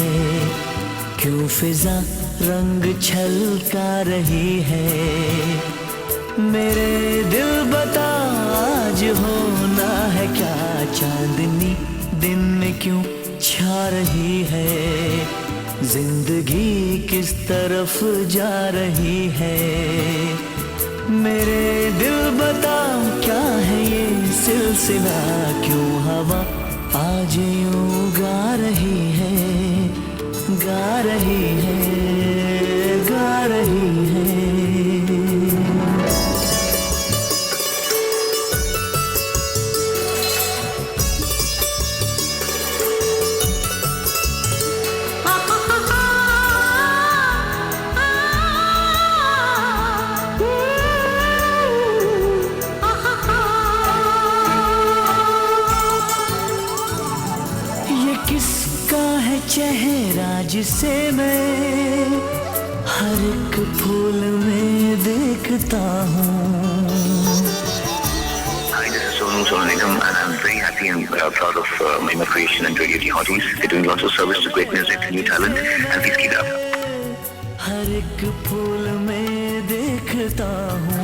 क्यों फिजा रंग छलका रही है, मेरे दिल बता आज होना है क्या, चांदनी दिन में क्यों छा रही है, जिंदगी किस तरफ जा रही है, मेरे दिल बता क्या है ये सिलसिला, क्यों हवा आज यूं गा रही है, गा रही है, गा रही है। चेहरा जिसे मैं हर एक फूल में देखता हूँ। Hi, this is Sonu Nigam, and I'm very happy and proud of my creation and Radio Tea Hotties. They're doing lots of service to great music, new talent, and please keep it up. हर एक फूल में देखता हूँ,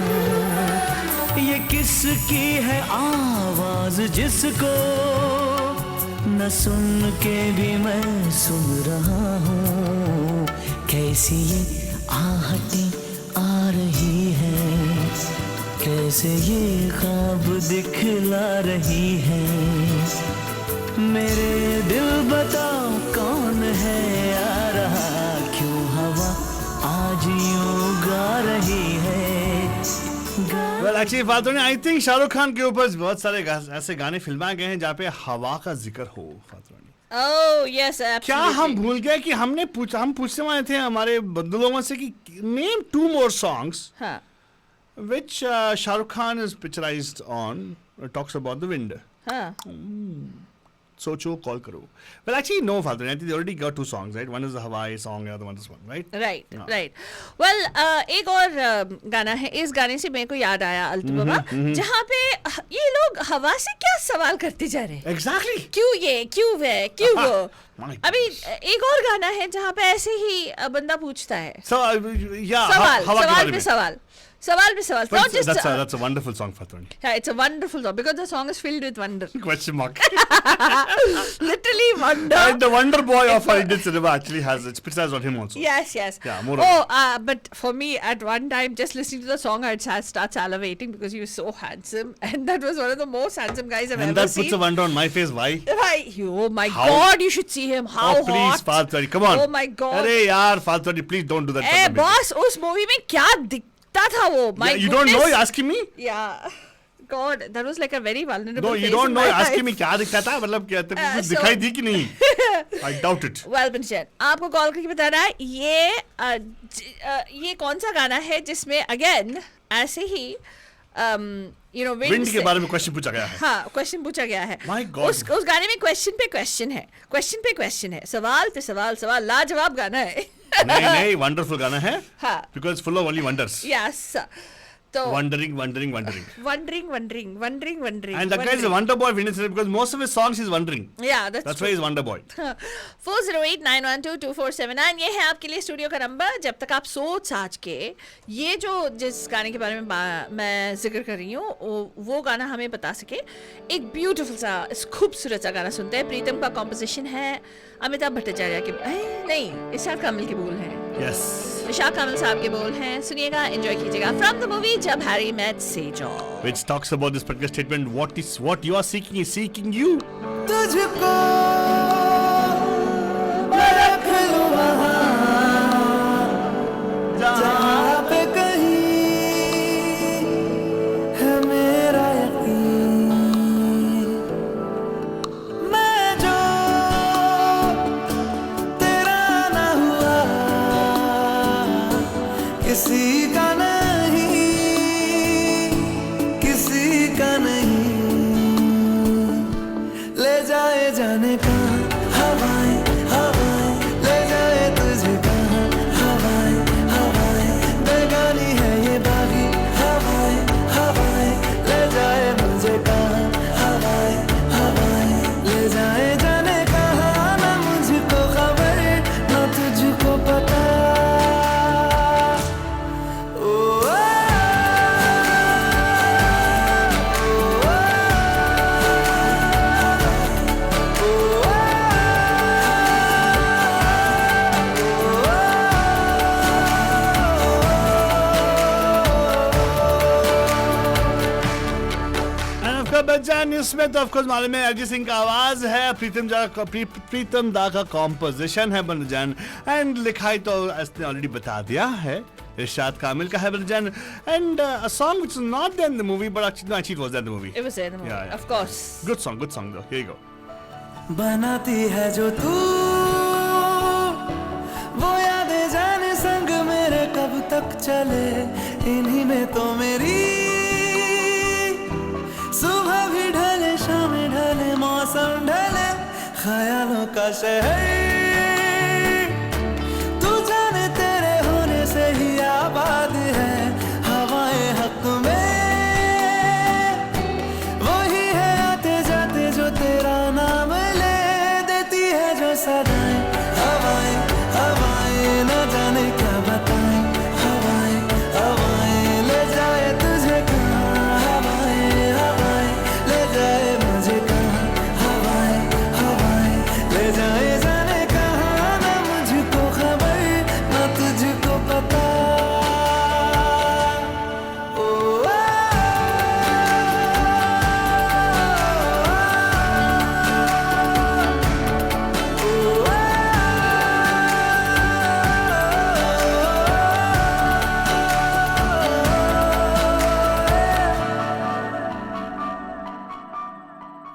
ये किसकी है आवाज जिसको न सुन के भी मैं सुन रहा हूँ, कैसी ये आहटें आ रही हैं, कैसे ये ख्वाब दिखला रही हैं, मेरे दिल बताओ कौन है आ रहा, क्यों हवा आज यूं गा रही है, Well, actually, फातूनी, I think Shahrukh Khan के ऊपर बहुत सारे ऐसे गाने फिल्माए गए हैं जहाँ पे हवा का जिक्र हो. फातूनी, Oh yes, absolutely. क्या हम भूल गए कि हम पूछने वाले थे हमारे बंधु लोगों से कि name 2 more songs हाँ. which Shah Rukh Khan is picturized on, talks about the wind. हाँ. सोचो, कॉल करो. Well, actually, no, Falguni. I think they already got 2 songs, right? One is the Hawaii song, the other one is one, right? Right, right. Well, एक और गाना है. इस गाने से मेरे को याद आया अल्तुबा, जहाँ पे ये लोग हवा से क्या सवाल करते जा रहे हैं. Exactly. क्यों ये, क्यों वे, क्यों वो. My अभी एक और गाना है जहाँ पे ऐसे ही बंदा पूछता है. So, yeah, सवाल पे सवाल. Sawal pe sawal. Not just that's a wonderful song, Fatuni. Yeah, it's a wonderful song because the song is filled with wonder. Question mark. Literally wonder. And the Wonder Boy of our Indian cinema actually has its pictures on him also. Yes, yes. Yeah, more. But for me, at one time, just listening to the song, I'd start salivating because he was so handsome, and that was one of the most handsome guys I've ever seen. And that puts a wonder on my face. Why? Why? Oh my God! You should see him. How please, hot! Fatuni, come on. Oh my God! Arey yaar, Fatuni, please don't do that. Hey, boss, उस movie में क्या दिखता था वो? My you don't know? You're asking me? Yeah. God, that was like a very vulnerable. No, you don't know. You're asking me क्या दिखता था? मतलब क्या कुछ दिखाई दी कि नहीं? I doubt it. Well, Binjan, आपको कॉल करके बताना है ये कौन सा गाना है जिसमें again ऐसे ही विंड के बारे में क्वेश्चन पूछा गया है. हाँ, क्वेश्चन पूछा गया है. My God. उस गाने में क्वेश्चन पे क्वेश्चन है, सवाल पे सवाल, लाजवाब गाना है. नहीं, वंडरफुल गाना है. हाँ. Because full of only wonders. Yes. So wondering. Wondering. And that guy is a wonder boy because most of his songs he's wondering. Yeah, that's why he's wonder boy. 408-912-2479 ये है आपके लिए स्टूडियो का number. जब तक आप सोच साच के ये जो जिस गाने के बारे में मैं जिक्र कर रही हूँ वो गाना हमें बता सके. एक ब्यूटीफुल सा खूबसूरत सा गाना सुनते हैं. प्रीतम का कॉम्पोजिशन है, अमिताभ भट्टाचार्य के नहीं, इरशाद कामिल के बोल हैं. Yes. इरशाद कामिल साहब के बोल हैं. सुनिएगा, एंजॉय कीजिएगा. From the movie Jab Harry Met Sejal, which talks about this particular statement, what you are seeking is seeking you. तुझको मैं रख लूं वहाँ जहाँ पे कहीं है मेरा यकीन. मैं जो तेरा ना हुआ किसी का जाने कहाँ हवाएं ले जाए तुझे कहाँ. हवाएं बेगानी है ये बागी. हवाएं ले जाए मुझे कहाँ. हवाएं ले जाए जाने कहाँ. ना मुझको खबर ना तुझको पता. इसमें तो ऑफकोर्स मालूम है अरिजीत सिंह का आवाज है, प्रीतम दा का कॉम्पोजिशन है बंदजान, एंड लिखाई तो इसने ऑलरेडी बता दिया है, इरशाद कामिल का है बंदजान, and a song which is not there in the movie but actually it was there in the movie. It was there in the movie. Yeah. Of course. Good song though. Here you go. बनाती है जो तू वो यादें जाने संग मेरे कब तक चले. इन्हीं में तो मेरी सुबह भी ढले शाम ढले मौसम ढले ख्यालों का शहर. तू जाने तेरे होने से ही आबाद है. हवाएं हक में वही है आते जाते जो तेरा नाम ले देती है जो सदाएं. हवाएं न जाने क्या बताएं. हवाएं ले जाए तुझे कहाँ. हवाएं ले जाए मुझे कहाँ. हवाएं ले जाए जाने का.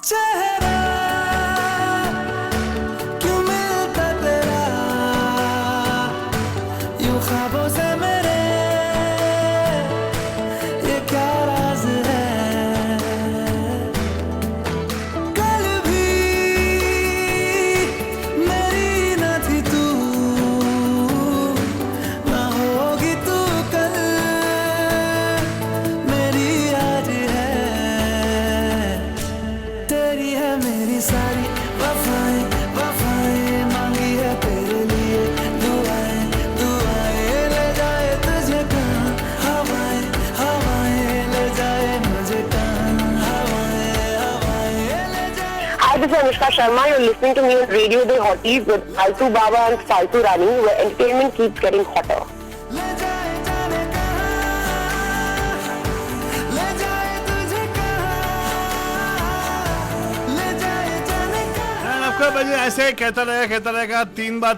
चेहरा क्यों मिलता तेरा यूं ख्वाबों से मेरे ये क्या राज है कल भी मेरी न थी तू ना होगी तू कल मेरी आज है तेरी है मेरी सारी वफाएं वफाएं मांगी है तेरे लिए दुआएं दुआएं ले जाए तुझे कहाँ हवाएं हवाएं ले जाए मुझे कहाँ हवाएं हवाएं ले जाए Hi, this is Anushka Sharma. You're listening to me on Radio The Hotties with Faltu Baba and Faltu Rani, where entertainment keeps getting hotter. ले जाए जाने कहाँ ले जाए तुझे कहाँ ले जाए जाने कहाँ And आपका बजे ऐसे कहता रहेगा 3 बार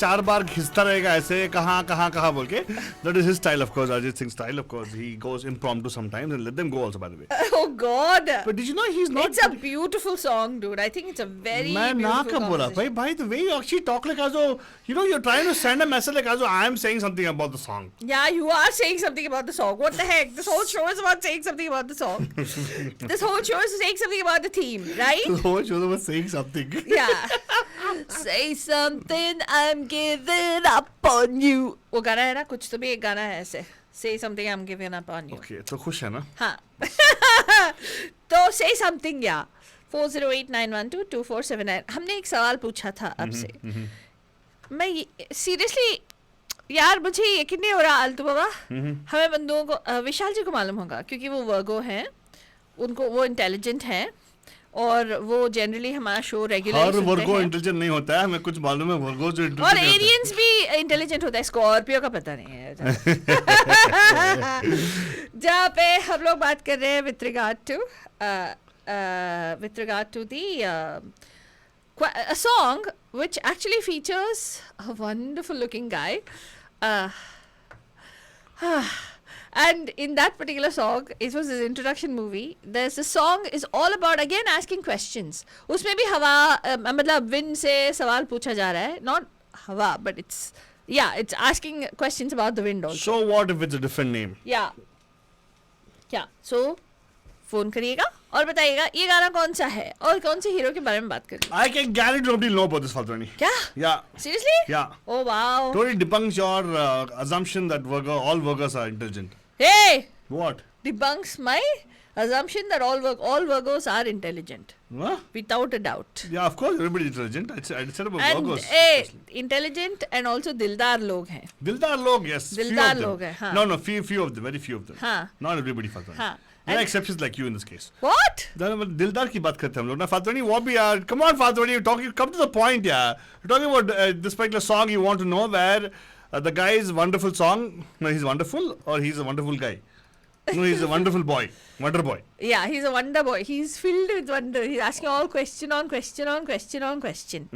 4 बार घिसता रहेगा ऐसे कहाँ बोल के. That is his style, of course. Arjit Singh's style, of course. He goes impromptu sometimes and let them go also, by the way. Oh God! But did you know he's not? It's a beautiful song, dude. I think it's a very मैं ना beautiful कब बोला composition. भाई the way you actually talk like as though you're trying to send a message like as though I am saying something about the song. Yeah, you are saying something about the song. What the heck? This whole show is about saying something about the song. This whole show is saying something about the theme, right? The whole show was saying something. Yeah. Say something, I'm giving up on you. वो गाना है ना कुछ तो भी एक गाना है ऐसे. Say something, I'm giving up on you. Okay, तो खुश है ना? हाँ. तो say something या 408912247. हमने एक सवाल पूछा था आपसे. मैं सीरियसली यार मुझे यकीन नहीं हो रहा आलतू बाबा. हमें बंदुओं को विशाल जी को मालूम होगा क्योंकि वो वर्गो हैं. उनको वो इंटेलिजेंट हैं और वो जनरली हमारा शो रेगुलर हर वर्गो इंटेलिजेंट नहीं होता है. हमें कुछ मालूम है वर्गो जो और इंटेलिजेंट एरियंस भी इंटेलिजेंट होता है. स्कॉर्पियो का पता नहीं है. जहाँ पे हम लोग बात कर रहे हैं with regard to the a song which actually features a wonderful looking guy. And in that particular song, it was his introduction movie. There's a song is all about again asking questions. उसमें भी हवा मतलब wind से सवाल पूछा जा रहा है. Not हवा, but it's asking questions about the wind also. So what if it's a different name? Yeah. So phone करिएगा और बताइएगा ये गाना कौन सा है और कौन से हीरो के बारे में बात करेंगे. I can guarantee nobody know about this, Faltani. क्या? Yeah. Seriously? Yeah. Oh wow. Totally debunks your assumption that all workers are intelligent. Hey! What? Debunks my assumption that all Virgos are intelligent. What? Without a doubt. Yeah, of course, everybody is intelligent. I said about And Virgos. intelligent and also dildar log हैं. Dildar log, yes. Dildar few of log them. hai, हाँ. No, few of them, very few of them. हाँ. Not everybody, Faltani. हाँ. There are And- exceptions like you in this case. What? Dildar की बात करते हैं हम लोग ना. Faltani, what भी यार? Come on, Faltani, come to the point, yeah. You're talking about this particular song you want to know where the guy is wonderful song. No, he's wonderful or he's a wonderful guy. No, he's a wonderful boy. Wonder boy. Yeah, he's a wonder boy. He's filled with wonder. He's asking all question on question on question on question.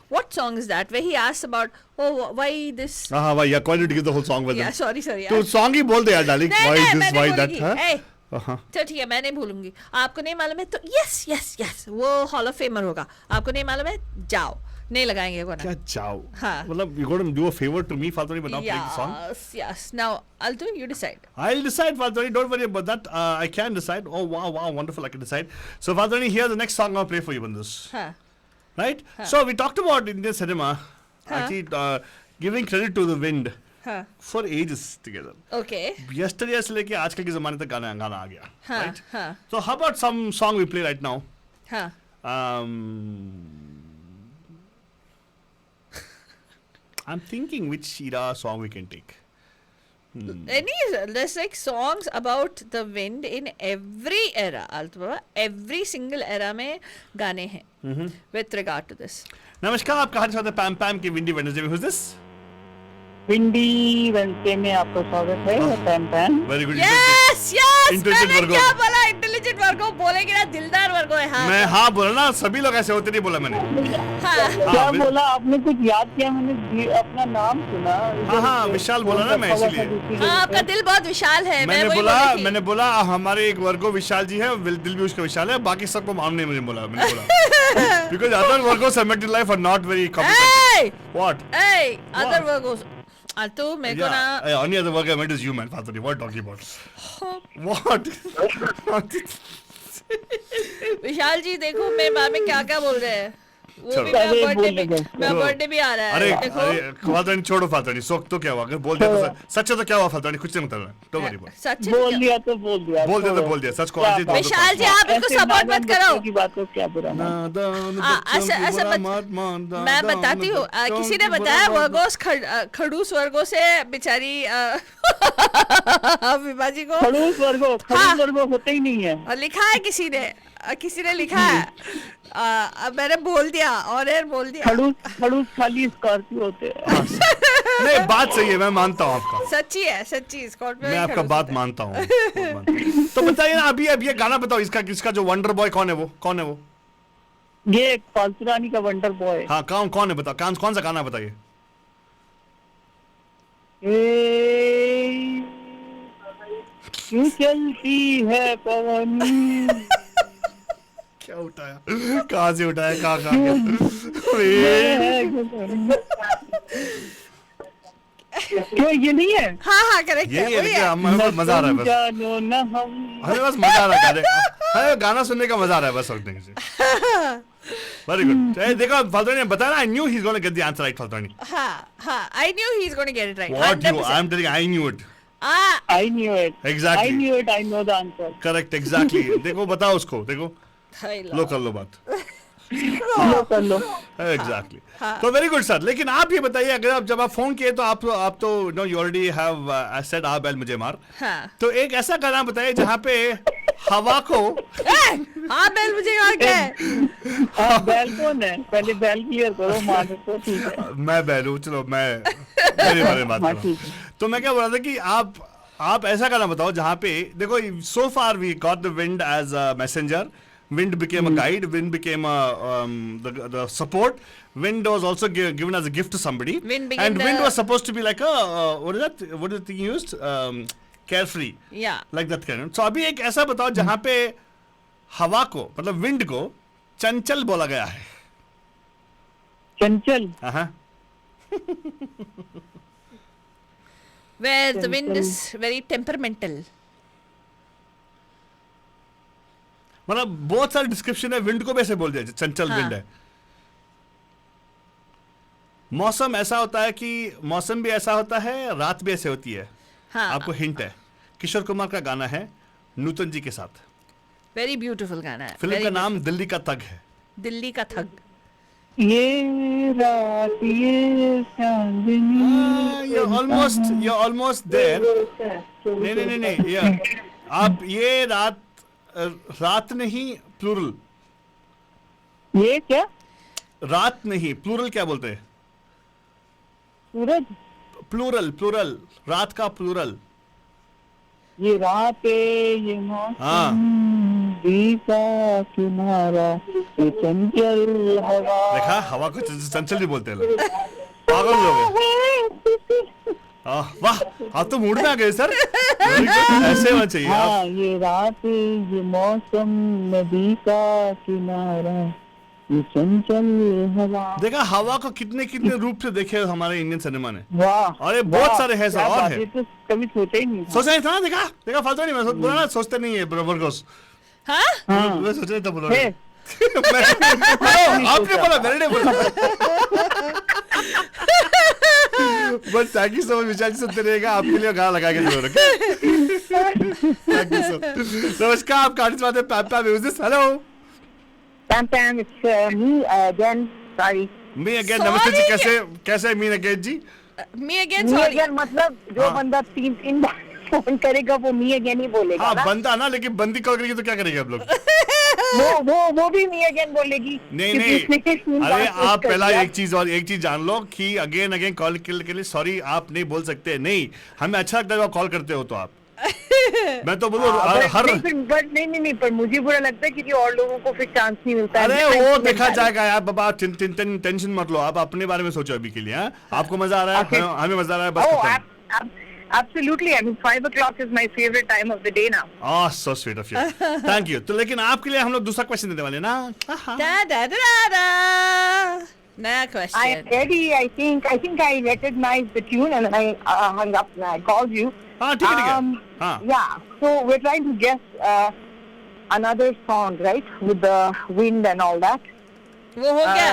What song is that? Where he asks about, why this? Why? Yeah, why did you give the whole song with Yeah, him? sorry. तो song ही बोल दे यार, darling. Why is this? Why that? हाँ? Huh? तो ठीक है मैं नहीं भूलूंगी. आपको नहीं मालूम है तो yes वो हॉल ऑफ फेमर होगा. आपको नहीं मालूम है जाओ नहीं लगाएंगे गाना. क्या जाओ? हाँ. मतलब you got to do a favor to me, Faltani, but not play the song. Yes. Now Altu, you decide. I'll decide, Faltani. Don't worry about that. I can decide. Oh wow, wonderful! I can decide. So Faltani, here's the next song I'll play for you, Bandus. हाँ. Right? So we talked about Indian cinema. Actually, giving credit to the wind. हाँ. For ages together. Okay. Yesterday से लेके आजकल के ज़माने तक गाना आ गया. हाँ. Right? हाँ. So how about some song we play right now? हाँ. I'm thinking which era song we can take. There's like songs about the wind in every era. Altu, every single era में गाने हैं. With regard to this. नमस्कार, आप कहाँ साथ हैं पैम पैम के विंडी वेडनेसडे में. Who's this? विंडी वेडनेसडे में आपका स्वागत है. पैम पैम. Very good. Yes. इंटेलिजेंट मैंने वर्गो। क्या बोला? इंटेलिजेंट वर्गो बोलेगी ना, दिलदार वर्गो है। हाँ मैं हाँ बोला ना, सभी लोग ऐसे होते नहीं बोला मैंने। हाँ क्या बोला आपने? कुछ याद किया? मैंने अपना नाम सुना। हाँ विशाल बोला ना, मैं इसीलिए। हाँ, आपका दिल बहुत विशाल है। मैं वही बोली थी। मैंने बोला हमारे एक वर्गो विशाल जी है, दिल भी उसका विशाल है, बाकी सबको मामले में बोला मैंने because other Virgos I met in life are not very competent. What? Hey, other Virgos. तू मेरे को ना only other work I met is you, man. Father, what talking about? What? विशाल जी देखो मेरे बारे में क्या क्या बोल रहे हैं। वो चलो। भी मेरा अरे बर्थडे बोल भी, मेरा बर्थडे भी आ रहा है। अरे देखो अरे फादर छोड़ो, फादर सोख तो क्या हुआ? अगर बोल दिया तो सच है तो क्या हुआ? फादर कुछ नहीं बताना, डोंट वरी। सच बोल दिया तो बोल दिया। बोल दिया तो बोल दिया, सच को आज ही विशाल जी आप इसको सपोर्ट मत करो। की बात को क्या बुरा ऐसा मैं बताती हूँ। किसी ने बताया वर्गोस खड़ूस वर्गों से बेचारी विभा जी को खड़ूस वर्गो होते ही नहीं है। और लिखा है किसी ने लिखा है। अब मैंने बोल दिया और बोल दिया। खड़ूस खाली स्कॉर्पियो होते हैं। नहीं, बात सही है, मैं मानता हूँ आपका। सच्ची स्कॉर्पियो। मैं आपका बात मानता हूँ। तो बताइए ना, अभी ये गाना बताओ, इसका जो वंडर बॉय कौन है वो? ये फालतू रानी का वंडर बॉय। हाँ कौन है बताओ, कौन सा गाना बताइए? क्यों चलती है पवन। क्या उठाया? कहाँ से उठाया? कहाँ क्यों ये नहीं है? हाँ करेक्ट ये है। हमें मजा आ रहा है बस। जानो न हम। हमें बस मजा आ रहा है हमें गाना सुनने का मजा आ रहा है बस। Very good. देखो फाल्तू ने बताया, I knew he is gonna get the answer right. फाल्तू ने हाँ I knew he is gonna get it right. What you I am telling, I knew it. I knew it. Exactly. I knew it. I know the answer. Correct, exactly. देखो बताओ उसको, देखो लो कर लो बात। कर लो। एग्जैक्टली। तो वेरी गुड सर। लेकिन आप ये बताइए, अगर जब आप फोन किए तो आप तो no you already have said आ बैल मुझे मार। तो एक ऐसा गाना बताइए जहाँ पे हवा को बैल मुझे मार क्या है? बैल कौन है? पहले बैल क्लियर करो, मार तो ठीक है। मैं बैल हूँ, चलो मैं मेरे बारे में बात कर रहा हूँ। तो मैं क्या बोल रहा था कि आप ऐसा गाना बताओ जहाँ पे देखो, so far we got the wind as a messenger, wind became a guide, wind became the support, wind was also given as a gift to somebody, and wind was supposed to be like a what is the thing used, carefree, like that kind. So अभी एक ऐसा बताओ जहाँ पे हवा को, मतलब wind को चंचल बोला गया है। चंचल? Where the wind is very temperamental. मतलब बहुत सारे डिस्क्रिप्शन है, विंड को भी ऐसे बोल दिया चंचल विंड है। मौसम ऐसा होता है कि मौसम भी ऐसा होता है, रात भी ऐसे होती है। आपको हिंट है, किशोर कुमार का गाना है नूतन जी के साथ। वेरी ब्यूटीफुल गाना है। फिल्म का नाम दिल्ली का थग है। दिल्ली का थग। ये रात ये चांदनी। you're almost there। नहीं आप ये रात नहीं, प्लूरल। ये क्या? रात नहीं, प्लूरल क्या बोलते हैं? सूरज। प्लूरल रात का प्लूरल। ये रात ये मौसम का किनारा, ये चंचल हवा। देखा, हवा को चंचल भी बोलते हैं लोग, पागल लोग। वाह, आप तो मूड में आ गए सर। ऐसे होना चाहिए। हाँ, ये रात ये मौसम नदी का किनारा, ये चंचल हवा। देखा, हवा को कितने रूप से देखे हमारे इंडियन सिनेमा ने। वाह, अरे बहुत सारे हैं सर, और है। तो कभी सोचा ही नहीं था ना। देखा फालतू नहीं, मैं बोला ना, सोचते नहीं है वर्गोस। मैं सोच रहा था बोला आपने बोला, मैंने नहीं बोला। बस थैंक यू सो मच विशाल जी, सुनते रहेगा, आपके लिए गाना लगा के जरूर। नमस्कार, आपका आर्टिस्ट बात है Pam music. Hello Pam, it's me again, sorry। Me again, नमस्ते जी, कैसे मी अगेन जी? मी अगेन मतलब जो बंदा तीन बार फोन करेगा वो मी अगेन ही बोलेगा। हाँ, बंदा ना, लेकिन बंदी कॉल करेगी तो क्या करेंगे आप लोग? वो भी मी अगेन बोलेगी। नहीं, अरे आप पहला एक चीज जान लो कि अगेन कॉल के लिए सॉरी आप नहीं बोल सकते। नहीं, हमें अच्छा लगता है आप कॉल करते हो तो आप मैं तो बोलूं हर नहीं पर मुझे बुरा लगता है क्योंकि और लोगों को फिर चांस नहीं मिलता। अरे वो देखा जाएगा यार बाबा, टेंशन मत लो, आप अपने बारे में सोचो अभी के लिए। आपको मजा आ रहा है, हमें मजा आ रहा है, बस। Absolutely. I mean, 5 o'clock is my favorite time of the day now. Oh, so sweet of you. Thank you. तो लेकिन आपके लिए हम लोग दूसरा क्वेश्चन देने वाले हैं ना। नया I question. am ready. I think I recognized the tune and I hung up and I called you. हाँ ठीक है। हाँ। Yeah. So we're trying to guess another song, right? With the wind and all that. वो हो गया।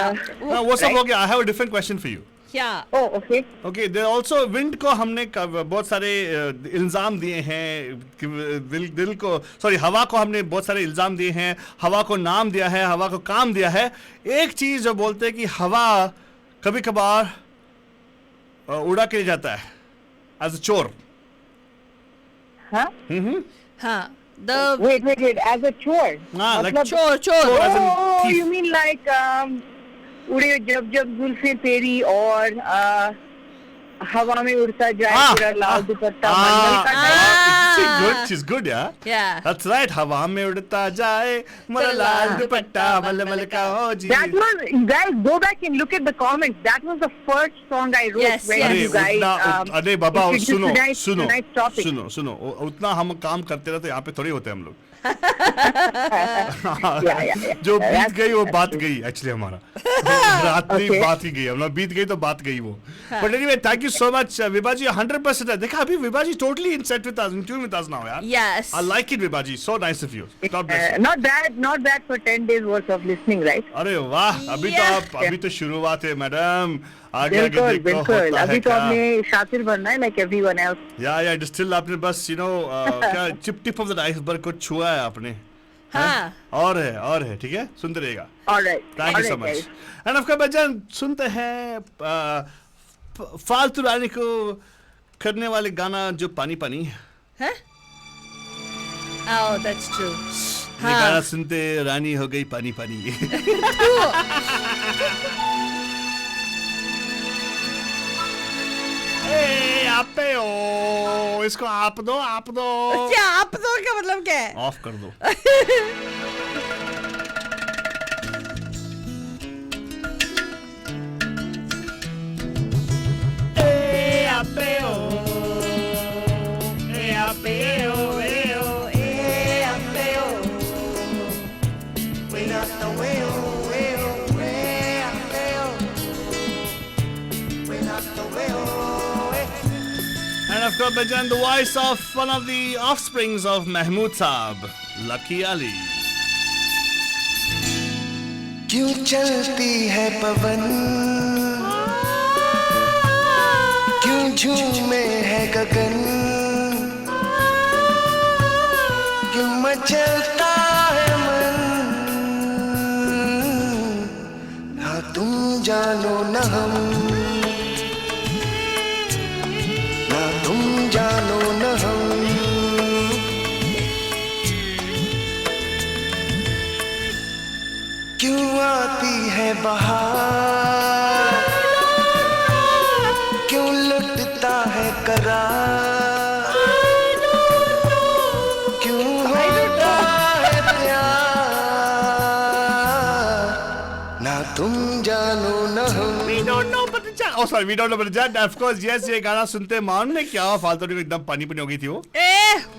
हाँ वो सब हो गया। I have a different question for you. क्या? Oh, okay. Okay, there also wind को हमने बहुत सारे इल्जाम दिए हैं कि दिल को हवा को हमने बहुत सारे इल्जाम दिए हैं, हवा को नाम दिया है, हवा को काम दिया है। एक चीज जो बोलते हैं कि हवा कभी कभार उड़ा के ले जाता है एज अ चोर। हाँ? हाँ। Wait. As a chore? हाँ, like चोर। as in Oh, thief. you mean like उड़े जब जुल्फे तेरी और हवा में उड़ता जाए पूरा लाल दुपट्टा मलमल का She's good, yeah. Yeah. That's right. हवा में उड़ता जाए मेरा लाल दुपट्टा मलमल का हो जी। That was, guys, go back and look at the comments. That was the first song I wrote. Yes, when yes. you guys अरे बाबा introduced सुनो tonight's topic. सुनो उतना हम काम करते रहते यहाँ पे थोड़ी होते हम लोग। Yeah. जो बीत गई वो बात गई एक्चुअली हमारा रात नहीं बात ही गई, हम बीत गई तो बात गई वो। But anyway thank you so much Vibha ji, 100% है। देखा अभी Vibha ji totally in set with us, in tune with us now यार। Yes. I like it Vibha ji, so nice of you. God bless you. Not bad for 10 days worth of listening, right? अरे वाह, अभी तो शुरुआत है मैडम, आगे बिल्कुल होता अभी है तो क्या। आपने शातिर बनना है like everyone else. या स्टिल आपने बस क्या टिप ऑफ द आइसबर्ग को छुआ है आपने। हाँ। और है ठीक है, सुनते रहिएगा। All right. Thank you so much. And of course Bachchan सुनते हैं फालतू रानी को करने वाले गाना जो पानी पानी है। Oh, that's true. ये गाना सुनते रानी हो गई पानी पानी। आप पे हो, इसको आप दो। क्या आप दो का मतलब क्या है? ऑफ कर दो। And of course, Bajan, the voice of one of the offsprings of Mahmood Saab, Lucky Ali. क्यों चलती है पवन, क्यों झूमे है गगन, क्यों मचलता है मन, ना तुम जानो न हम, ना तुम जानो न हम। क्यों आती है बहार, क्यों लुटता है करार, क्यों होता है प्यार, ना तुम जानो न हम। We don't know, but we don't know, but of course, yes, ये गाना सुनते मान में क्या फालतू एकदम पानी पानी हो गई थी वो।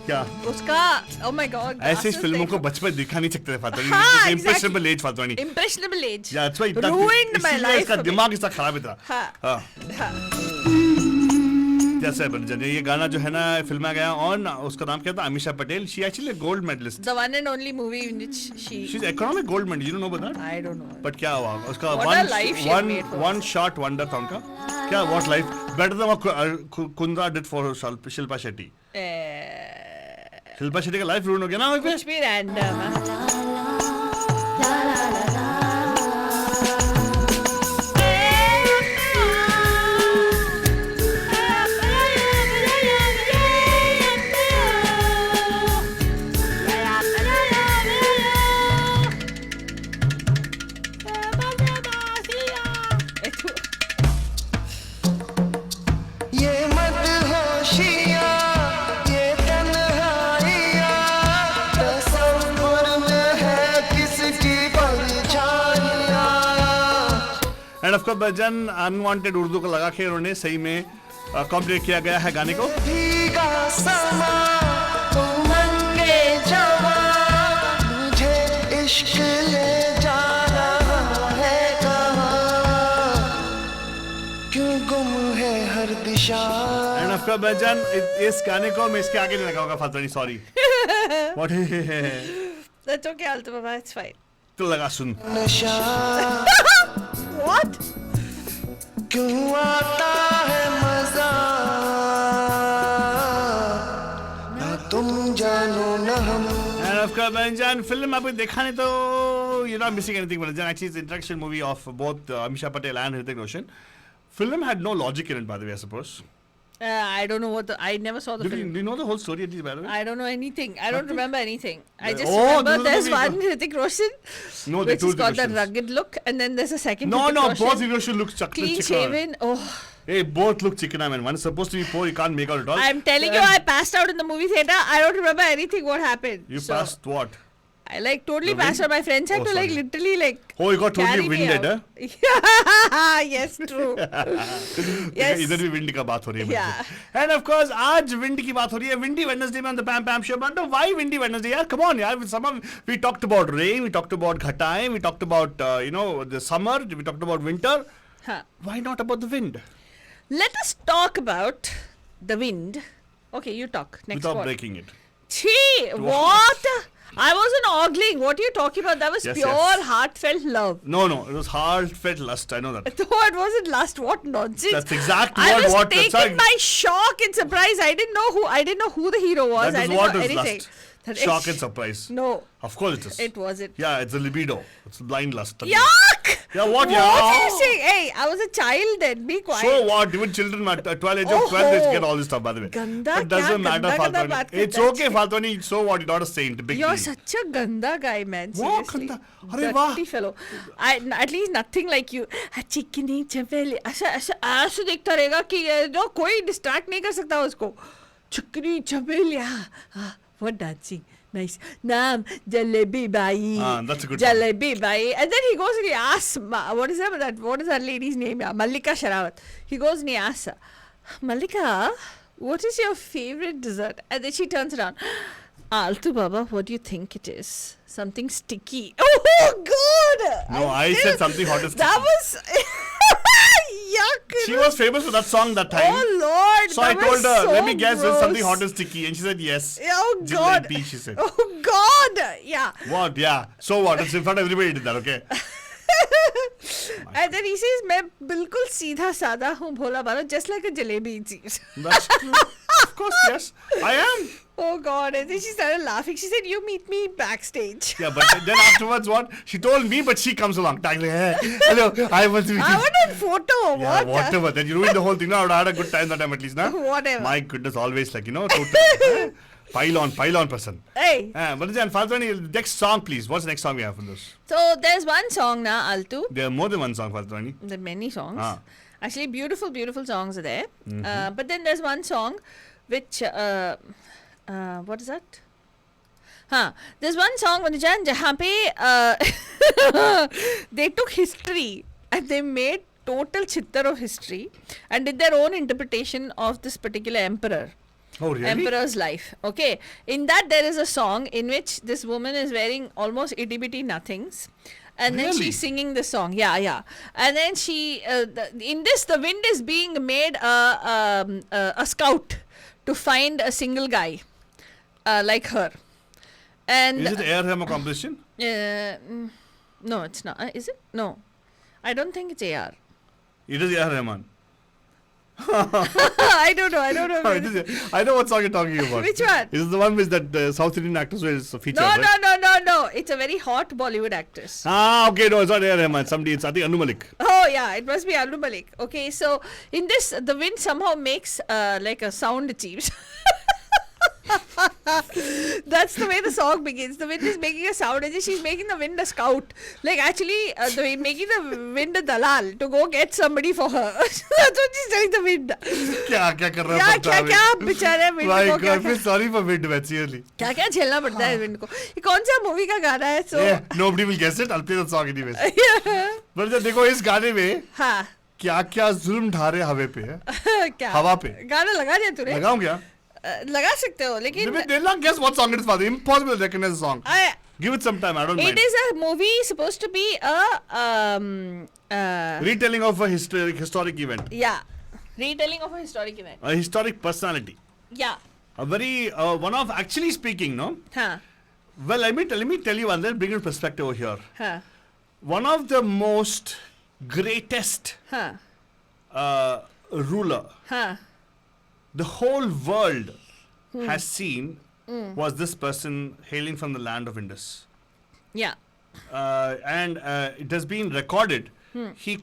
क्या उसका oh my god, ऐसी फिल्मों को बचपन दिखा नहीं सकते थे फालतू। हाँ, इम्प्रेशनेबल एज फालतू नहीं। impressionable age. Yeah, that's why ruined my life. इसका दिमाग इसका खराब है था। हाँ. जैसे बन ये गाना जो है ना फिल्म में गया और उसका नाम क्या था, Amisha Patel. She actually a gold medalist. The one and only movie in which she's economic gold medal. You don't know about that? I don't know. But क्या हुआ उसका What a life she had made for one shot wonder था उनका। क्या what life better than what Kundra did for Shilpa Shetty. Shilpa Shetty का life रूइन हो गया ना वहीं पे। कुछ भी रैंडम। ये मत होशियां, ये तन्हाइयां, एंड ऑफ कोर्स भजन अनवांटेड उर्दू को लगा के उन्होंने सही में कॉम्प्लीट किया गया है गाने को. भीगा समा उमंगे जवा मुझे इश्क ले जा रहा है कहाँ क्यों गुम है हर दिशा. एंड ऑफ कोर्स भजन इस गाने को मैं इसके आगे नहीं लगा होगा फातनी. Sorry. What That's okay, Altu Baba, it's fine. तो लगा सुन. नशा What? क्यों आता है मजा ना तुम जानो ना हम. And of course, Banjan film आपने देखा नहीं तो you're not missing anything. Banjan actually it's an introduction movie of both Amisha Patel and Hrithik Roshan. Film had no logic in it, by the way, I suppose. I don't know I never saw the film. Do you know the whole story at least, by the way? I don't know anything. I don't remember anything. I just Oh, remember this is there's the one movie. Hrithik Roshan, No, they which two has got that Hrithik Roshans. rugged look, and then there's a second No, Hrithik no, Roshan, both Hrithik Roshan look clean shaven. Oh, Hey, both look chicken, man. One is supposed to be poor, you can't make out at all. I'm telling you, I passed out in the movie theater. I don't remember anything what happened. You So, passed what? I like totally The passed wind? out. My friends had Oh, to like sorry. literally like. Oh, you got totally carry me winded, out. huh? Yes, true. Yes. इधर भी wind का बात हो रही है. Yeah. And of course, आज wind की बात हो रही है. Windy Wednesday में on the Pam Pam show. But why Windy Wednesday? यार, come on, यार. Some we talked about rain, we talked about घटाएं, we talked about the summer, we talked about winter. Huh. Why not about the wind? Let us talk about the wind. Okay, you talk. Next Without one. breaking it. Chee, what? I wasn't ogling. What are you talking about? That was Yes, pure yes. heartfelt love. No, it was heartfelt lust. I know that. No, it wasn't lust. What nonsense! That's exactly I was what. taken by shock and surprise. I didn't know who the hero was. That I is didn't what know is anything. lust. That Shock is- and surprise. No, Of course it is. it wasn't. Yeah, it's a libido. It's blind lust. Yuck! Yeah, what? What Yeah. are you saying? Hey, I was a child then. Be quiet. So what? Even children at 12 age of 12 they Oh. get all this stuff, by the way. Ganda It doesn't kya matter, ganda ganda Faltoni. baat It's karta okay, Faltoni. So what? You're not a saint. Big You're deal. such a ganda guy, man. Wow, Seriously. ganda. Arre wah. Dirty fellow. At least nothing like you. चिकनी चमेली ऐसा देखता रहेगा कि जो कोई distract नहीं कर सकता उसको. चिकनी चमेली. What dancing? Nice. Naam Jalebi Bai. That's a good song. Jalebi Bai. And then he goes and he asks, what is that lady's name? Yeah, Mallika Sharawat. He goes and he asks, Mallika, what is your favorite dessert? And then she turns around. Altu Baba, what do you think it is? Something sticky. Oh God! No, I said something hot and That was yuck. She was famous for that song that time. Oh Lord! So I that told was her, so let me guess, it's something gross. hot and sticky. And she said yes. Oh God! Jalebi, she said. Oh God! Yeah. What? Yeah. So what? It's in front of everybody did that, okay? And then he says, मैं बिल्कुल सीधा साधा हूँ भोला भाला, just like a jalebi it seems. That's true. Of course, yes. I am. Oh God! And then she started laughing. She said, "You meet me backstage." Yeah, but then afterwards, what? She told me, but she comes along. Like, hey, hello, I want to meet I you. want a photo. Yeah, What? whatever. Then you ruined the whole thing. No, I would have had a good time that time at least, nah? Whatever. My goodness, always like, total. Pile on person. Hey. But then, Faltoni, next song, please. What's the next song we have for this? So there's one song now, Altu. There are more than one song, Faltoni. There are many songs. Ah. Actually, beautiful, beautiful songs are there. But then there's one song which, what is that? There's one song, Manijan, jahan pe they took history and they made total chittar of history and did their own interpretation of this particular emperor. Oh, really? Emperor's life. Okay. In that there is a song in which this woman is wearing almost itty bitty nothings. And then Really? she's singing the song. Yeah. And then she, in this, the wind is being made a scout to find a single guy like her. And Is it Air Hammer composition? no, it's not. Is it? No. I don't think it's AR. It is Air Rahman. I don't know. I know what song you're talking about. Which one? Is it the one with that South Indian actress who is featured? No, right? no. It's a very hot Bollywood actress. Okay, no, it's not Air Rahman. Somebody, it's I think Anu Malik. Oh yeah, it must be Anu Malik. Okay, so in this, the wind somehow makes like a sound achieves. That's the way the song begins. The wind is making a sound and she's making the wind a scout. Like actually, making the wind a dalal to go get somebody for her. That's what she's telling the wind. क्या कर रहा है क्या बेचारे wind My को God, feel sorry for wind, man, seriously. क्या झेलना पड़ता है wind को. ये कौन सा मूवी का गाना है? So Yeah, nobody will guess it. I'll play the song anyways. पर जब देखो इस गाने में हाँ क्या जुल्म ढारे हवे पे है. क्या हवा पे. गाना लगा दिया तूने? लगाऊं क्या? लगा सकते हो लेकिन They'll not guess what song it is, father. Impossible to recognize the song. Give it some time. I don't mind. It is a movie supposed to be a Retelling of a historic event. yeah, retelling of a historic event. A historic personality. Yeah. A very one of actually speaking, no? Huh. Well, let me tell you, and then bring in perspective over here. Huh. One of the most greatest Huh. ruler Huh. the whole world has seen was this person hailing from the land of Indus. Yeah. And it has been recorded. He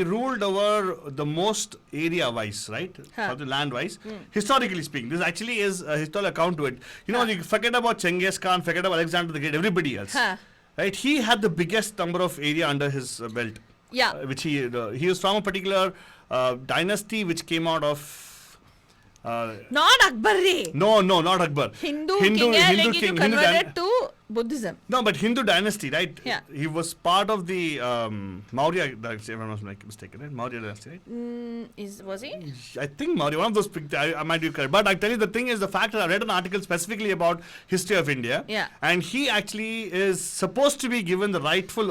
ruled over the most area wise, right? Huh. The land wise. Historically speaking, this actually is a historical account to it. You know, you forget about Genghis Khan, forget about Alexander the Great, everybody else. Huh. Right? He had the biggest number of area under his belt. Yeah. Which he was from a particular dynasty which came out of Not Akbar re. no, not Akbar. Hindu king hai, lekin you converted to Buddhism. No, but Hindu dynasty, right? Yeah. He was part of the Maurya dynasty, if I'm not mistaken, right? Maurya dynasty, right? Was he? I think Maurya, one of those, I might be correct. But I tell you, the thing is, the fact that I read an article specifically about history of India. Yeah. And he actually is supposed to be given the rightful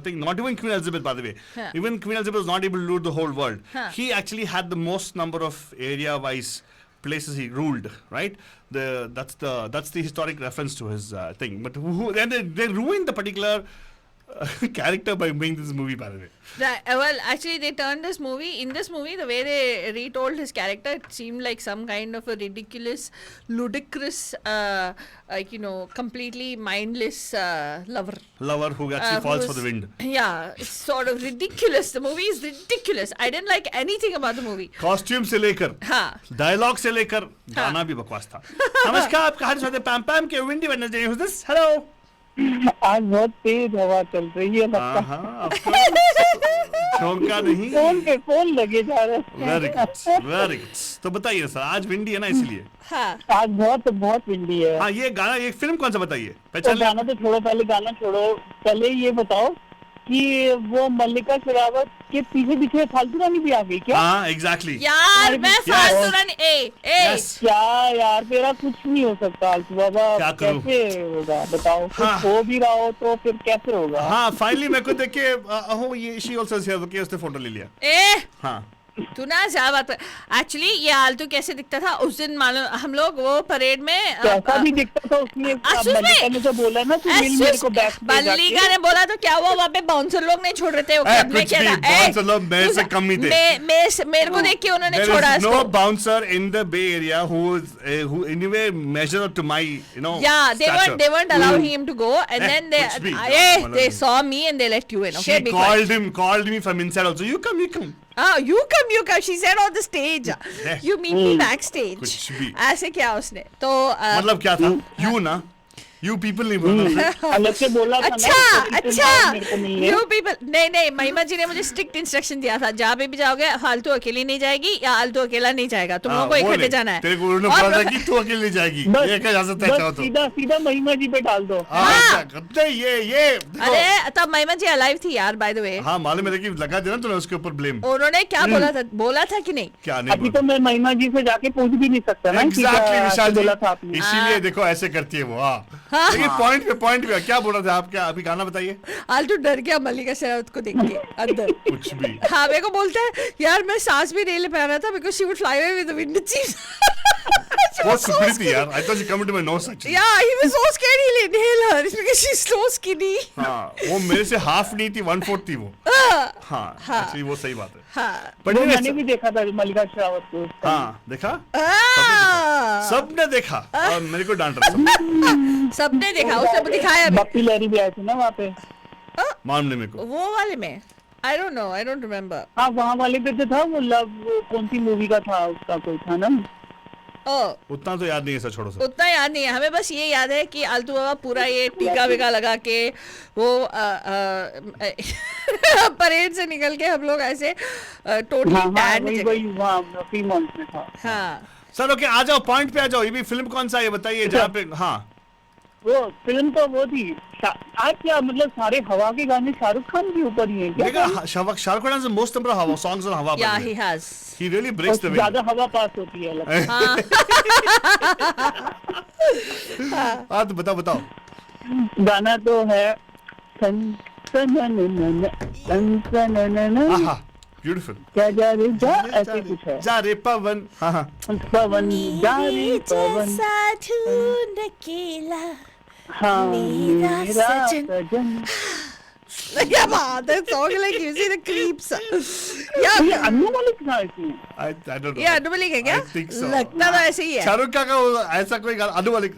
thing, not even Queen Elizabeth, by the way. Huh. Even Queen Elizabeth was not able to rule the whole world. Huh. He actually had the most number of area-wise places he ruled, right? That's the historic reference to his thing. But they ruined the particular character by making this movie, by the way. Right. Well, actually, they turned this movie. In this movie, the way they retold his character, it seemed like some kind of a ridiculous, ludicrous, completely mindless lover. Lover who actually falls for the wind. Yeah, it's sort of ridiculous. The movie is ridiculous. I didn't like anything about the movie. Costume से लेकर, हाँ. dialogue से लेकर, गाना भी बकवास था. नमस्कार, आप कहानी सुनाते पैम पैम के Windy Wednesday. Who's this? Hello. आज बहुत तेज हवा चल रही है लगता हाँ, झोंका नहीं. फोन लगे जा रहे हैं. Very good. तो बताइए सर, आज विंडी है ना इसलिए. हाँ. आज बहुत विंडी है. हाँ, ये गाना, ये फिल्म कौन सा बताइए? तो गाना तो छोड़ो, गाना छोड़ो, पहले ये बताओ कि वो मल्लिका शेरावत के पीछे फालतू रानी भी आ गई क्या? हाँ, एग्जैक्टली. यार मैं फालतू रानी क्या यार, मेरा कुछ नहीं हो सकता आलतू बाबा. क्या करूं? कैसे होगा बताओ? हाँ. कुछ हो भी रहा हो तो फिर कैसे होगा? हाँ, फाइनली मेरे को देख के ये शी आल्सो हियर के उसने फोटो ले लिया. हाँ. तू ना ज्यादा बात. एक्चुअली ये आलतू कैसे दिखता था उस दिन, मालूम हम लोग वो परेड में कैसा भी दिखता था उसने. मल्लिका ने जो बोला ना तू मिल मेरे को बैक पे जाके. मल्लिका ने बोला तो क्या हुआ, वहाँ पे बाउंसर लोग नहीं छोड़ रहे थे. कुछ भी बाउंसर लोग मेरे से कम ही थे. मेरे को देख के उन्होंने छोड़ा. There is no bouncer in the Bay Area who anyway measure to my yeah, stature. they weren't allowing him to go, and then they saw me and they let you in. Okay, she called me from inside also. You come. You come. She said on the stage. You meet me backstage. कुछ भी. ऐसे क्या उसने तो मतलब क्या था? You ना? You people नहीं बोला. अलग से बोला था ना. अच्छा. You people नहीं महिमा जी ने मुझे स्ट्रिक्ट इंस्ट्रक्शन दिया था, जहाँ पे भी जाओगे फालतू अकेली नहीं जाएगी या आलतू अकेला नहीं जाएगा, तुम लोगों को इकट्ठे जाना है. तेरे को उन्होंने बोला था कि तू अकेली नहीं जाएगी. ये क्या जा सकता है? चाहो तो सीधा महिमा जी पे डाल दो. ये अरे तब महिमा जी अलाइव थी यार, बाय द वे. हाँ, मालूम है कि लगा देना तूने उसके ऊपर ब्लेम. उन्होंने क्या बोला था कि नहीं? क्या नहीं? अभी तो मैं महिमा जी से जाके पूछ भी नहीं सकता ना. एग्जैक्टली, इसीलिए देखो ऐसे करती है वो. हाँ, लेकिन पॉइंट पे क्या बोल रहे थे आप? क्या अभी गाना बताइए. आलतू डर गया मल्लिका शेरावत को देख के अंदर. कुछ भी. हाँ, मेरे को बोलता है यार मैं सांस भी नहीं ले पा रहा था because she would fly away with the wind chief. बहुत सुपरी थी यार. I thought she come into my nose actually. Yeah, he was so scared he'll inhale her because she's so skinny. हाँ, वो मेरे से हाफ नहीं थी, 1/4 थी वो. हाँ, actually वो सही बात है. हाँ. पर मैंने भी देखा था मल्लिका शेरावत को. हाँ, देखा? सबने देखा और मेरे को डांट रहा. सबने देखा, उसने दिखाया. बप्पी लहरी भी आई थी ना वहाँ पे. मालूम नहीं मेरे को. वो वाले में I don't know, I don't remember. हाँ, वहाँ वाले पे तो था वो लव, कौन सी मूवी का था उसका कोई था ना. ओ उतना तो याद नहीं है सर, छोड़ो सर। उतना याद नहीं है हमें, बस ये याद है कि आलतू बाबा पूरा ये टीका वीका लगा के वो परेड से निकल के हम लोग ऐसे टोटली टैन। हाँ सर ओके, आ जाओ पॉइंट पे आ जाओ। ये भी फिल्म कौन सा है ये बताइए जहाँ पे। हाँ वो फिल्म तो वो थी आज क्या मतलब सारे हवा के गाने शाहरुख खान के ऊपर ही हैं क्या? देखा Shahrukh Khan is most number हवा सॉन्ग्स ऑन हवा। या he has, he really breaks the wind. ज्यादा हवा पास होती है लगता है। हाँ तो बताओ। गाना तो है सन सन आहा ब्यूटीफुल। क्या जा रे जा ऐसे कुछ है। जा रे पवन। हाँ पवन जा रे पवन हाँ मेरा सजन। क्या बात है, song like you see the creeps. ये अनु मलिक था इसमें। I don't know. ये अनु मलिक है क्या? I think so. लगता तो ऐसे ही है। शाहरुख का ऐसा कोई गाना अनु मलिक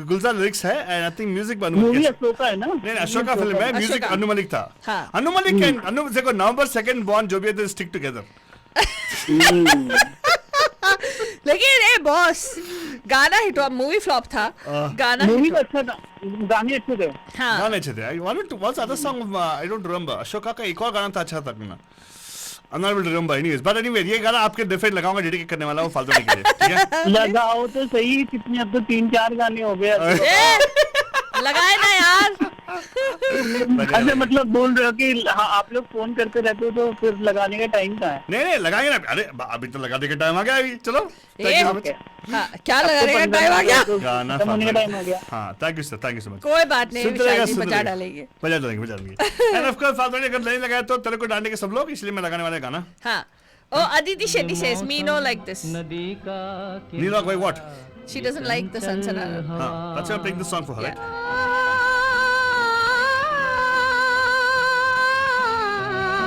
गुलजार लिरिक्स है and I think music Anu movie Malik. Ashoka है ना? नहीं अशोका फिल्म है, म्यूजिक अनु मलिक था। हाँ। अनु मलिक एंड अनु देखो नवंबर 2 बॉर्न जो भी है स्टिक टुगेदर। लेकिन ए बॉस गाना हिट हुआ, मूवी फ्लॉप था, गाना मूवी अच्छा था, गाने अच्छे थे। हाँ गाने अच्छे थे। I wanted to what's other song I don't remember. Ashoka का एक और गाना था अच्छा था ना, I'm not able to remember anyways, but anyway ये गाना आपके डिफरेंट लगाऊंगा डेडिकेट करने वाला हूँ फालतू नहीं के लिए, ठीक है? लगाओ तो सही, कितने अब तो 3-4 गाने हो गए। लगाए ना यार। अच्छा मतलब बोल रहे हो कि हाँ आप लोग फोन करते रहते हो तो फिर लगाने का टाइम कहाँ है? नहीं लगाएंगे ना। अरे अभी तो लगाने का टाइम आ गया अभी। चलो हाँ, क्या लगाने का टाइम आ गया? गाना होने का टाइम आ गया। हाँ थैंक यू सो मच। कोई बात नहीं, बजा डालेंगे। बजा देंगे एंड ऑफ कोर्स फालतू नहीं, अगर नहीं लगाया तो तेरे को डांटेंगे सब लोग, इसलिए मैं लगाने वाला गाना। हाँ ओ Aditi Shetty says me no like this. Neela like what? She doesn't like the Sansana. हाँ that's why I'm playing this song for her, right?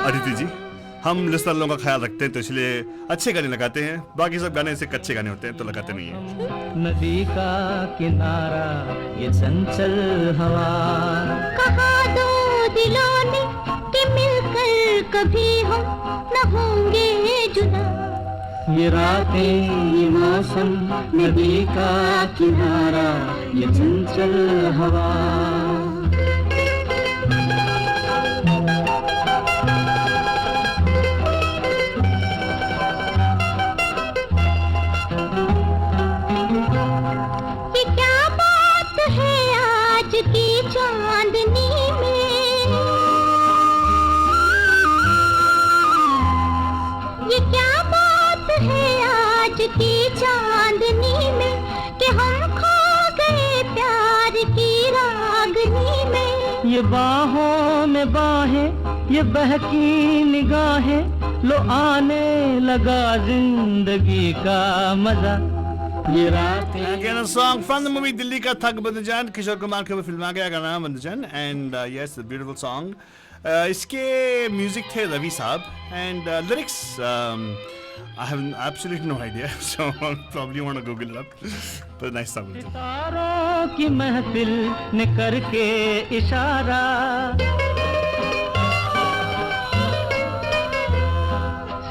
Aditi जी हम लिस्टर लोगों का ख्याल रखते हैं तो इसलिए अच्छे गाने लगाते हैं, बाकी सब गाने ऐसे कच्चे गाने होते हैं तो लगाते नहीं है। नदी का किनारा ये चंचल हवा, कहा दो दिलों ने कि मिलकर कभी हम न होंगे जुदा। ये रातें ये मौसम नदी का किनारा ये चंचल हवा। चांदनी में कि हम खो गए प्यार की रागनी में। ये बाहों में बाहें ये बहकी निगाहें, लो आने लगा जिंदगी का मजा। ये रातें। Again a song from the movie Delhi का थक बंदजान, किशोर कुमार के फिल्म आ गया गाना बंदजान and yes a beautiful song. इसके म्यूजिक थे रवि साहब and lyrics I have absolutely no idea, so I'll probably want to Google it up. But nice song. सितारों की महफिल ने करके इशारा,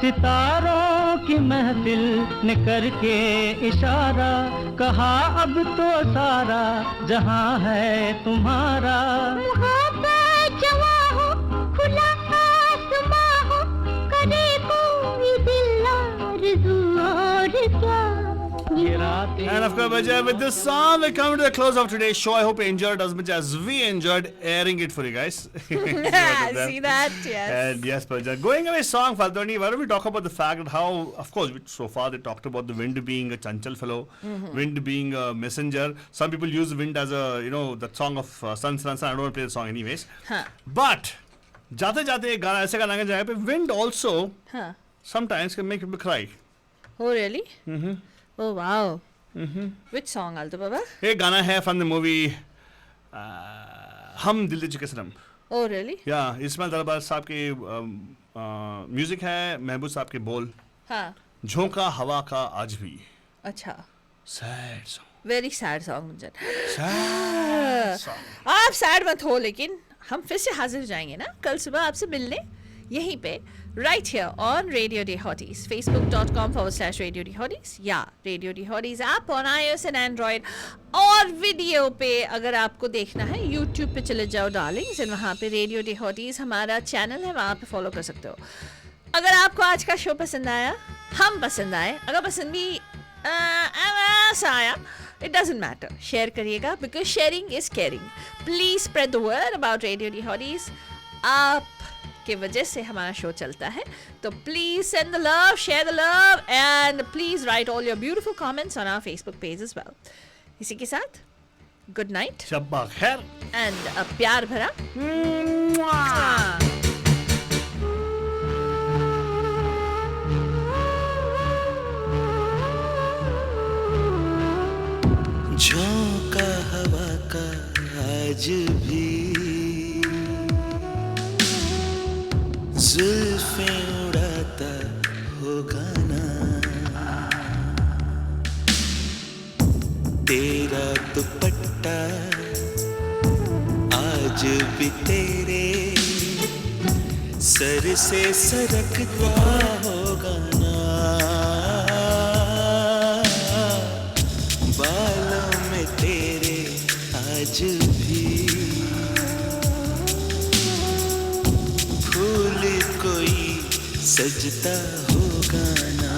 सितारों की महफिल ने करके इशारा, कहा अब तो सारा जहां है तुम्हारा। मोहब्बत जवां हो खुला आसमां हो, करे कोई दिल आरज़ू और क्या। And of course, with this song, we come to the close of today's show. I hope you enjoyed as much as we enjoyed airing it for you guys. See that? Yes. And yes, Paja. Going away song, Faltoni, why don't we talk about the fact that how, of course, so far they talked about the wind being a chanchal fellow, wind being a messenger. Some people use wind as a, you know, that song of Sun. I don't want to play the song anyways. Huh. But, जाते जाते गाना ऐसे गाना के जगह पे wind also sometimes can make people cry. Oh really? Oh wow. Which song, Alto Baba? एक गाना है from the movie हम दिल दे चुके सनम. Oh really? या इस्माइल दरबार साहब के म्यूजिक है, महबूब साहब के बोल. हाँ. झोंका हवा का आज भी. अच्छा. Sad song. Very sad song मुझे. Sad song. आप sad मत हो, लेकिन हम फिर से हाजिर हो जाएंगे ना कल सुबह आपसे मिलने. यहीं पे right here on Radio D Hotties, facebook.com/Radio D Hotties या Radio D Hotties app on iOS and Android. और वीडियो पे अगर आपको देखना है YouTube पे चले जाओ डार्लिंग्स, एंड वहाँ पे Radio D Hotties हमारा चैनल है, वहाँ पे फॉलो कर सकते हो. अगर आपको आज का शो पसंद आया, हम पसंद आए, अगर पसंद भी ऐसा आया, it doesn't matter, शेयर करिएगा because sharing is caring. Please spread the word about Radio D Hotties. आप की वजह से हमारा शो चलता है, तो please send the love, share the love, and please write all your beautiful comments on our Facebook page as well. इसी के साथ गुड नाइट, शब्बा खैर, एंड प्यार भरा झोंका हवा का आज भी जुल्फें उड़ाता होगा ना, तेरा दुपट्टा आज भी तेरे सर से सरकता होगा ना, बालों में तेरे आज भी फूल कोई सजता होगा ना.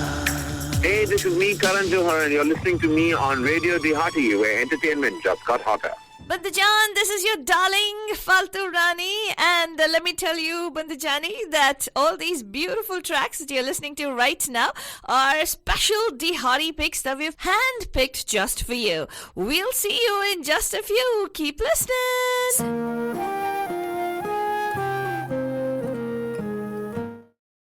Hey, this is me, Karan Johar, and you're listening to me on Radio D Hottie, where entertainment just got hotter. Bandajan, this is your darling Faltu Rani, and let me tell you, Bandajani, that all these beautiful tracks that you're listening to right now are special D Hottie picks that we've hand-picked just for you. We'll see you in just a few. Keep listening.